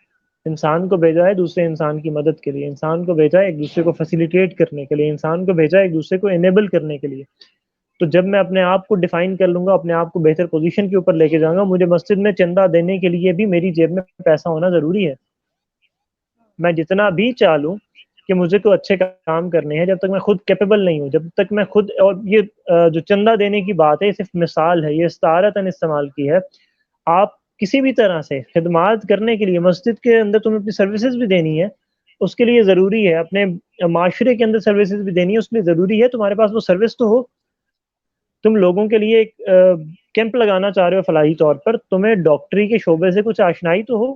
انسان کو بھیجا ہے دوسرے انسان کی مدد کے لیے, انسان کو بھیجا ہے ایک دوسرے کو فیسیلیٹیٹ کرنے کے لیے, انسان کو بھیجا ہے ایک دوسرے کو انیبل کرنے کے لیے. تو جب میں اپنے آپ کو ڈیفائن کر لوں گا, اپنے آپ کو بہتر پوزیشن کے اوپر لے کے جاؤں گا, مجھے مسجد میں چندہ دینے کے لیے بھی میری جیب میں پیسہ ہونا ضروری ہے. میں جتنا بھی چاہوں کہ مجھے کوئی اچھے کام کرنے ہیں, جب تک میں خود کیپیبل نہیں ہوں, جب تک میں خود, اور یہ جو چندہ دینے کی بات ہے یہ صرف مثال ہے, یہ استعارتاً استعمال کی ہے. آپ کسی بھی طرح سے خدمات کرنے کے لیے, مسجد کے اندر تمہیں اپنی سروسز بھی دینی ہے, اس کے لیے ضروری ہے اپنے معاشرے کے اندر سروسز بھی دینی ہے, اس کے لیے ضروری ہے تمہارے پاس وہ سروس تو ہو. تم لوگوں کے لیے ایک کیمپ لگانا چاہ رہے ہو فلاحی طور پر, تمہیں ڈاکٹری کے شعبے سے کچھ آشنائی تو ہو,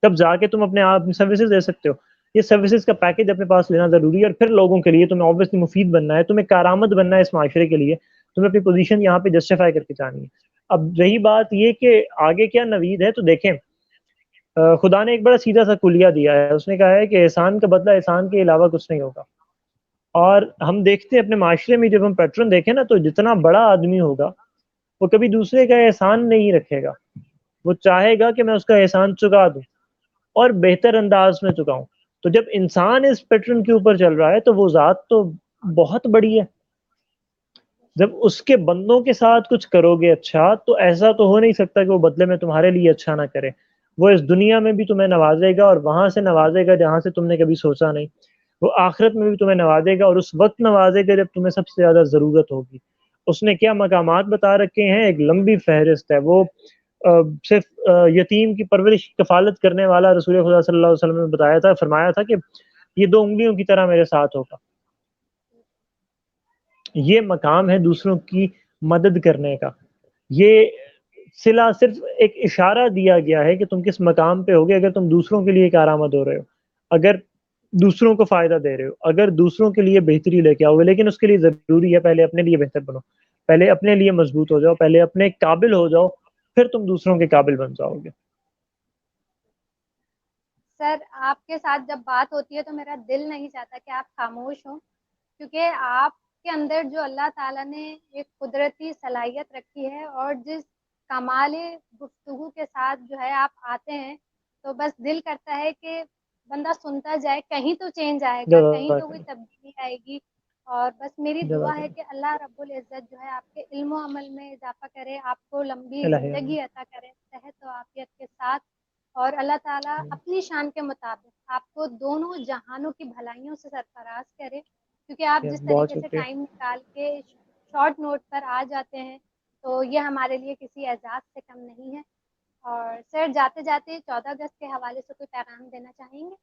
تب جا کے تم اپنے آپ سروسز دے سکتے ہو. یہ سروسز کا پیکج اپنے پاس لینا ضروری ہے, اور پھر لوگوں کے لیے تمہیں آبویسلی مفید بننا ہے, تمہیں کارآمد بننا ہے اس معاشرے کے لیے, تمہیں اپنی پوزیشن یہاں پہ جسٹیفائی کر کے جانی ہے. اب رہی بات یہ کہ آگے کیا نوید ہے, تو دیکھیں خدا نے ایک بڑا سیدھا سا کلیہ دیا ہے. اس نے کہا ہے کہ احسان کا بدلہ احسان کے علاوہ کچھ نہیں ہوگا. اور ہم دیکھتے ہیں اپنے معاشرے میں, جب ہم پیٹرن دیکھیں نا, تو جتنا بڑا آدمی ہوگا وہ کبھی دوسرے کا احسان نہیں رکھے گا. وہ چاہے گا کہ میں اس کا احسان چکا دوں اور بہتر انداز میں چکاؤں. تو جب انسان اس پیٹرن کے اوپر چل رہا ہے تو وہ ذات تو بہت بڑی ہے. جب اس کے بندوں کے ساتھ کچھ کرو گے اچھا, تو ایسا تو ہو نہیں سکتا کہ وہ بدلے میں تمہارے لیے اچھا نہ کرے. وہ اس دنیا میں بھی تمہیں نوازے گا, اور وہاں سے نوازے گا جہاں سے تم نے کبھی سوچا نہیں. وہ آخرت میں بھی تمہیں نوازے گا, اور اس وقت نوازے گا جب تمہیں سب سے زیادہ ضرورت ہوگی. اس نے کیا مقامات بتا رکھے ہیں, ایک لمبی فہرست ہے. وہ صرف یتیم کی پرورش کفالت کرنے والا رسول خدا صلی اللہ علیہ وسلم نے بتایا تھا, فرمایا تھا کہ یہ 2 انگلیوں کی طرح میرے ساتھ ہوگا. یہ مقام ہے دوسروں کی مدد کرنے کا. یہ صلہ صرف ایک اشارہ دیا گیا ہے کہ تم کس مقام پہ ہوگے اگر تم دوسروں کے لیے کارآمد ہو رہے ہو, اگر دوسروں کو فائدہ دے رہے ہو, اگر دوسروں کے لیے بہتری لے کے آؤ گے. لیکن اس کے لیے ضروری ہے پہلے اپنے لیے بہتر بنو, پہلے اپنے لیے مضبوط ہو جاؤ, پہلے اپنے قابل ہو جاؤ, پھر تم دوسروں کے قابل بن جاؤ گے. سر آپ کے ساتھ جب بات ہوتی ہے تو میرا دل نہیں چاہتا کہ آپ خاموش ہوں, کیونکہ آپ کے اندر جو اللہ تعالیٰ نے ایک قدرتی صلاحیت رکھی ہے, اور جس کمال گفتگو کے ساتھ جو ہے آپ آتے ہیں, تو بس دل کرتا ہے کہ بندہ سنتا جائے, کہیں تو چینج آئے گا, کہیں تو جزاک کوئی تبدیلی آئے گی. اور بس میری دعا جزاک ہے کہ اللہ رب العزت جو ہے آپ کے علم و عمل میں اضافہ کرے, آپ کو لمبی اللہ زندگی عطا کرے صحت و عافیت کے ساتھ, اور اللہ تعالیٰ اپنی شان کے مطابق آپ کو دونوں جہانوں کی بھلائیوں سے سرفراز کرے. کیونکہ آپ جس بہت طریقے سے شکریہ. ٹائم نکال کے شارٹ نوٹ پر آ جاتے ہیں, تو یہ ہمارے لیے کسی اعزاز سے کم نہیں ہے. اور سر جاتے جاتے 14 اگست کے حوالے سے کوئی پیغام دینا چاہیں گے؟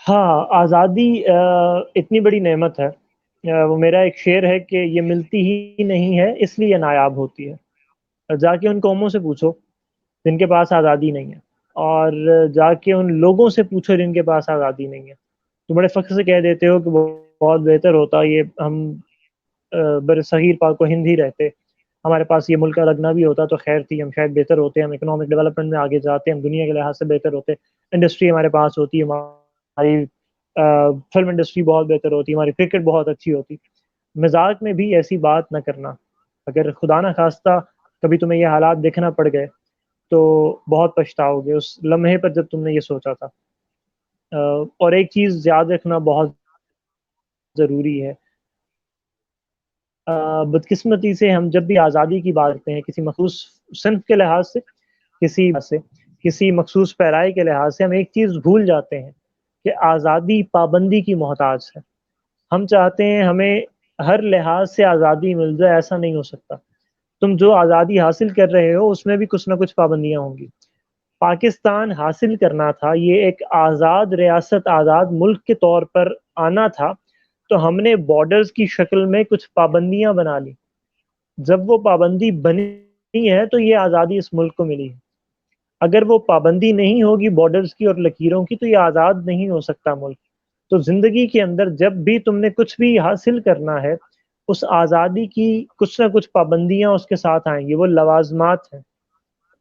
ہاں, آزادی اتنی بڑی نعمت ہے. وہ میرا ایک شعر ہے کہ یہ ملتی ہی نہیں ہے اس لیے نایاب ہوتی ہے. جا کے ان قوموں سے پوچھو جن کے پاس آزادی نہیں ہے, اور جا کے ان لوگوں سے پوچھو جن کے پاس آزادی نہیں ہے. تو بڑے فخر سے کہہ دیتے ہو کہ بہت بہتر ہوتا یہ ہم بر صغیر پاک و ہند ہی رہتے, ہمارے پاس یہ ملک الگ نہ بھی ہوتا تو خیر تھی, ہم شاید بہتر ہوتے, ہم اکنامک ڈیولپمنٹ میں آگے جاتے, ہم دنیا کے لحاظ سے بہتر ہوتے, انڈسٹری ہمارے پاس ہوتی, ہماری فلم انڈسٹری بہت بہتر ہوتی, ہماری کرکٹ بہت اچھی ہوتی. مزاج میں بھی ایسی بات نہ کرنا. اگر خدا نہ خواستہ کبھی تمہیں یہ حالات دیکھنا پڑ گئے تو بہت پچھتاؤ گے اس لمحے پر جب تم نے یہ سوچا تھا. اور ایک چیز یاد رکھنا بہت ضروری ہے, بدقسمتی سے ہم جب بھی آزادی کی بات کرتے ہیں کسی مخصوص صنف کے لحاظ سے, کسی مخصوص پیرائی کے لحاظ سے, ہم ایک چیز بھول جاتے ہیں کہ آزادی پابندی کی محتاج ہے. ہم چاہتے ہیں ہمیں ہر لحاظ سے آزادی مل جائے، ایسا نہیں ہو سکتا. تم جو آزادی حاصل کر رہے ہو اس میں بھی کچھ نہ کچھ پابندیاں ہوں گی. پاکستان حاصل کرنا تھا، یہ ایک آزاد ریاست، آزاد ملک کے طور پر آنا تھا، تو ہم نے بارڈرز کی شکل میں کچھ پابندیاں بنا لی. جب وہ پابندی بنی ہے تو یہ آزادی اس ملک کو ملی ہے. اگر وہ پابندی نہیں ہوگی بارڈرز کی اور لکیروں کی تو یہ آزاد نہیں ہو سکتا ملک. تو زندگی کے اندر جب بھی تم نے کچھ بھی حاصل کرنا ہے، اس آزادی کی کچھ نہ کچھ پابندیاں اس کے ساتھ آئیں گی. وہ لوازمات ہیں،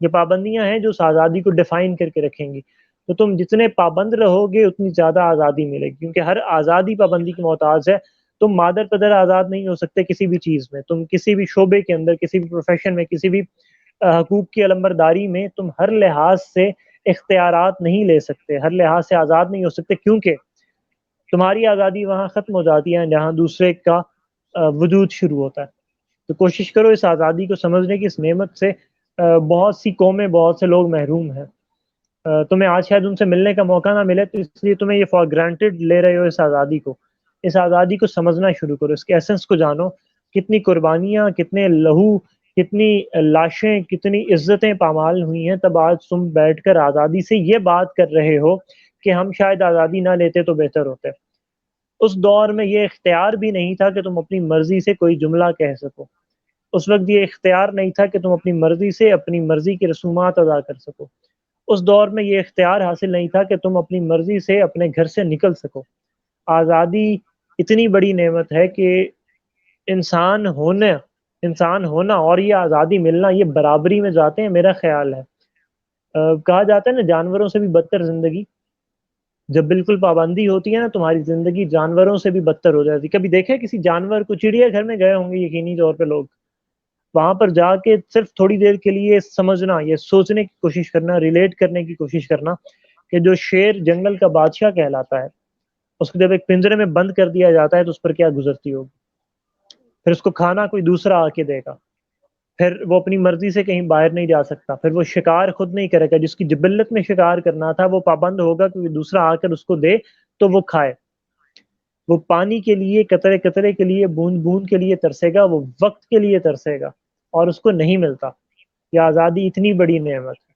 یہ پابندیاں ہیں جو اس آزادی کو ڈیفائن کر کے رکھیں گی. تو تم جتنے پابند رہو گے اتنی زیادہ آزادی ملے گی، کیونکہ ہر آزادی پابندی کی محتاج ہے. تم مادر پدر آزاد نہیں ہو سکتے کسی بھی چیز میں. تم کسی بھی شعبے کے اندر، کسی بھی پروفیشن میں، کسی بھی حقوق کی علمبرداری میں تم ہر لحاظ سے اختیارات نہیں لے سکتے، ہر لحاظ سے آزاد نہیں ہو سکتے، کیونکہ تمہاری آزادی وہاں ختم ہو جاتی ہے جہاں دوسرے کا وجود شروع ہوتا ہے. تو کوشش کرو اس آزادی کو سمجھنے کی. اس نعمت سے بہت سی قومیں، بہت سے لوگ محروم ہیں. تمہیں آج شاید ان سے ملنے کا موقع نہ ملے، تو اس لیے تمہیں یہ فار گرانٹیڈ لے رہے ہو اس آزادی کو. اس آزادی کو سمجھنا شروع کرو، اس کے ایسنس کو جانو. کتنی قربانیاں، کتنے لہو، کتنی لاشیں، کتنی عزتیں پامال ہوئی ہیں، تب آج تم بیٹھ کر آزادی سے یہ بات کر رہے ہو کہ ہم شاید آزادی نہ لیتے تو بہتر ہوتے. اس دور میں یہ اختیار بھی نہیں تھا کہ تم اپنی مرضی سے کوئی جملہ کہہ سکو. اس وقت یہ اختیار نہیں تھا کہ تم اپنی مرضی سے اپنی مرضی کی رسومات ادا کر سکو. اس دور میں یہ اختیار حاصل نہیں تھا کہ تم اپنی مرضی سے اپنے گھر سے نکل سکو. آزادی اتنی بڑی نعمت ہے کہ انسان ہونا انسان ہونا اور یہ آزادی ملنا یہ برابری میں جاتے ہیں، میرا خیال ہے. کہا جاتا ہے نا جانوروں سے بھی بدتر زندگی. جب بالکل پابندی ہوتی ہے نا تمہاری زندگی جانوروں سے بھی بدتر ہو جاتی. کبھی دیکھے کسی جانور کو؟ چڑیا گھر میں گئے ہوں گے یقینی طور پہ لوگ. وہاں پر جا کے صرف تھوڑی دیر کے لیے سمجھنا، یہ سوچنے کی کوشش کرنا، ریلیٹ کرنے کی کوشش کرنا کہ جو شیر جنگل کا بادشاہ کہلاتا ہے، اس کو جب ایک پنجرے میں بند کر دیا جاتا ہے تو اس پر کیا گزرتی ہوگی. پھر اس کو کھانا کوئی دوسرا آ کے دے گا، پھر وہ اپنی مرضی سے کہیں باہر نہیں جا سکتا، پھر وہ شکار خود نہیں کرے گا. جس کی جبلت میں شکار کرنا تھا وہ پابند ہوگا کہ دوسرا آ کر اس کو دے تو وہ کھائے. وہ پانی کے لیے، قطرے قطرے کے لیے، بوند بوند کے لیے ترسے گا، وہ وقت کے لیے ترسے گا اور اس کو نہیں ملتا. یہ آزادی اتنی بڑی نعمت ہے،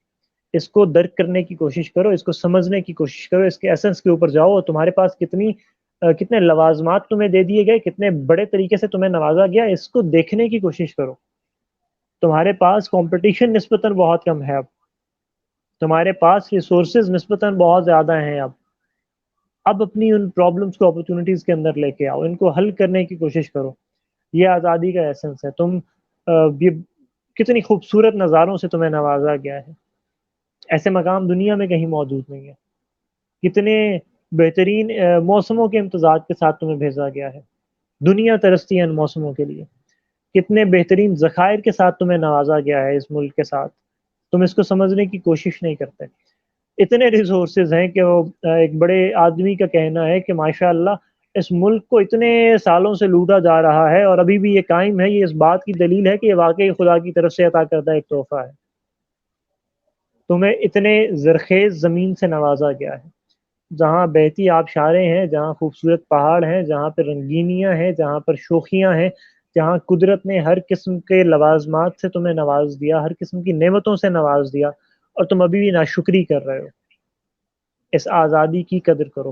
اس کو درک کرنے کی کوشش کرو، اس کو سمجھنے کی کوشش کرو، اس کے ایسنس کے اوپر جاؤ. اور تمہارے پاس کتنے لوازمات تمہیں دے دیے گئے، کتنے بڑے طریقے سے تمہیں نوازا گیا، اس کو دیکھنے کی کوشش کرو. تمہارے پاس کمپٹیشن نسبتاً بہت کم ہے اب. تمہارے پاس ریسورسز نسبتاً بہت زیادہ ہیں اب اپنی ان پرابلمس کو اپرچونیٹیز کے اندر لے کے آؤ، ان کو حل کرنے کی کوشش کرو. یہ آزادی کا ایسنس ہے. یہ کتنی خوبصورت نظاروں سے تمہیں نوازا گیا ہے. ایسے مقام دنیا میں کہیں موجود نہیں ہے. کتنے بہترین موسموں کے امتزاج کے ساتھ تمہیں بھیجا گیا ہے. دنیا ترستی ہے ان موسموں کے لیے. کتنے بہترین ذخائر کے ساتھ تمہیں نوازا گیا ہے اس ملک کے ساتھ. تم اس کو سمجھنے کی کوشش نہیں کرتے. اتنے ریسورسز ہیں کہ وہ ایک بڑے آدمی کا کہنا ہے کہ ماشاء اللہ اس ملک کو اتنے سالوں سے لوٹا جا رہا ہے اور ابھی بھی یہ قائم ہے. یہ اس بات کی دلیل ہے کہ یہ واقعی خدا کی طرف سے عطا کردہ ایک تحفہ ہے. تمہیں اتنے زرخیز زمین سے نوازا گیا ہے، جہاں بہتی آبشاریں ہیں، جہاں خوبصورت پہاڑ ہیں، جہاں پر رنگینیاں ہیں، جہاں پر شوخیاں ہیں، جہاں قدرت نے ہر قسم کے لوازمات سے تمہیں نواز دیا، ہر قسم کی نعمتوں سے نواز دیا، اور تم ابھی بھی ناشکری کر رہے ہو. اس آزادی کی قدر کرو.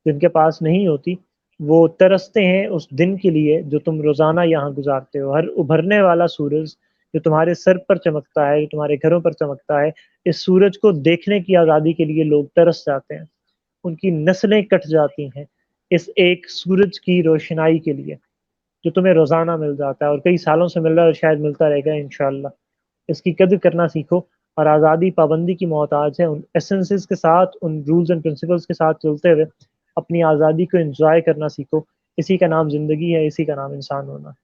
جن کے پاس نہیں ہوتی وہ ترستے ہیں اس دن کے لیے جو تم روزانہ یہاں گزارتے ہو. ہر ابھرنے والا سورج جو تمہارے سر پر چمکتا ہے، جو تمہارے گھروں پر چمکتا ہے، اس سورج کو دیکھنے کی آزادی کے لیے لوگ ترس جاتے ہیں. ان کی نسلیں کٹ جاتی ہیں اس ایک سورج کی روشنائی کے لیے جو تمہیں روزانہ مل جاتا ہے اور کئی سالوں سے مل رہا ہے اور شاید ملتا رہے گا انشاءاللہ. اس کی قدر کرنا سیکھو. اور آزادی پابندی کی محتاج ہے. ان ایسنسز کے ساتھ، ان رولز اینڈ پرنسپلز کے ساتھ چلتے ہوئے اپنی آزادی کو انجوائے کرنا سیکھو. اسی کا نام زندگی ہے، اسی کا نام انسان ہونا ہے.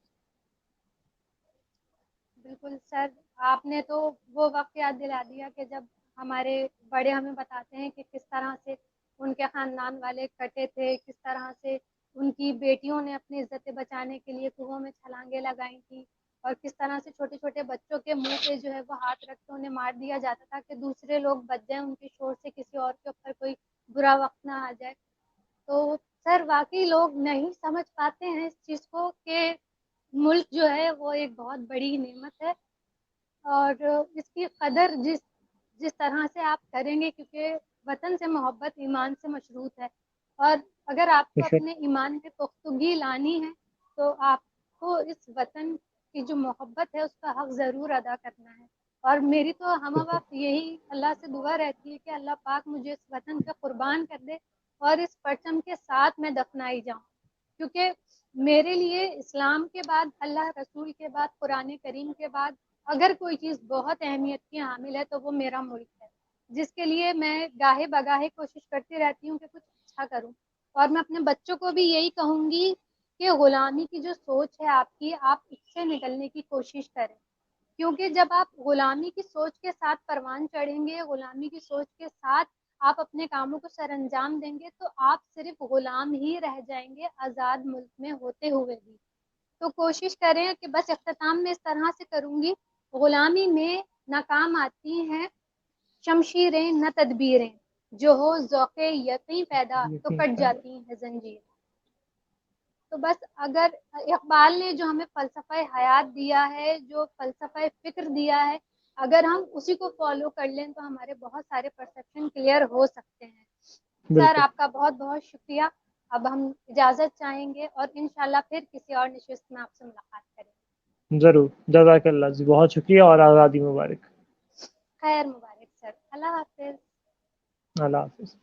بالکل سر، آپ نے تو وہ وقت یاد دلا دیا کہ جب ہمارے بڑے ہمیں بتاتے ہیں کہ کس طرح سے ان کے خاندان والے کٹے تھے، کس طرح سے ان کی بیٹیوں نے اپنی عزتیں بچانے کے لیے کنووں میں چھلانگیں لگائی تھی، اور کس طرح سے چھوٹے چھوٹے بچوں کے منہ پہ جو ہے وہ ہاتھ رکھ کے انہیں مار دیا جاتا تھا کہ دوسرے لوگ بچ جائیں ان کے شور سے، کسی اور کے اوپر کوئی برا وقت نہ آ جائے. تو سر واقعی لوگ نہیں سمجھ پاتے ہیں اس چیز کو کہ ملک جو ہے وہ ایک بہت بڑی نعمت ہے، اور اس کی قدر جس طرح سے آپ کریں گے، کیونکہ وطن سے محبت ایمان سے مشروط ہے، اور اگر آپ کو اپنے ایمان میں پختگی لانی ہے تو آپ کو اس وطن کی جو محبت ہے اس کا حق ضرور ادا کرنا ہے. اور میری تو ہم وقت یہی اللہ سے دعا رہتی ہے کہ اللہ پاک مجھے اس وطن پہ قربان کر دے اور اس پرچم کے ساتھ میں دفنائی جاؤں، کیونکہ میرے لیے اسلام کے بعد، اللہ رسول کے بعد، قرآن کریم کے بعد اگر کوئی چیز بہت اہمیت کی حامل ہے تو وہ میرا ملک ہے، جس کے لیے میں گاہے بگاہے کوشش کرتی رہتی ہوں کہ کچھ اچھا کروں. اور میں اپنے بچوں کو بھی یہی کہوں گی کہ غلامی کی جو سوچ ہے آپ کی، آپ اس سے نکلنے کی کوشش کریں، کیونکہ جب آپ غلامی کی سوچ کے ساتھ پروان چڑھیں گے، غلامی کی سوچ کے ساتھ آپ اپنے کاموں کو سر انجام دیں گے، تو آپ صرف غلام ہی رہ جائیں گے آزاد ملک میں ہوتے ہوئے بھی. تو کوشش کریں کہ بس اختتام میں اس طرح سے کروں گی، غلامی میں ناکام آتی ہیں شمشیریں نہ تدبیریں، جو ہو ذوق یقین پیدا تو کٹ جاتی ہیں زنجیر. تو بس اگر اقبال نے جو ہمیں فلسفہ حیات دیا ہے، جو فلسفہ فکر دیا ہے، اگر ہم اسی کو فالو کر لیں تو ہمارے بہت سارے پرسیپشن کلیئر ہو سکتے ہیں. سر آپ کا بہت بہت شکریہ. اب ہم اجازت چاہیں گے اور انشاءاللہ پھر کسی اور نشست میں آپ سے ملاقات کریں گے. ضرور. جزاک اللہ جی، بہت شکریہ اور آزادی مبارک. خیر مبارک سر. اللہ حافظ. اللہ حافظ.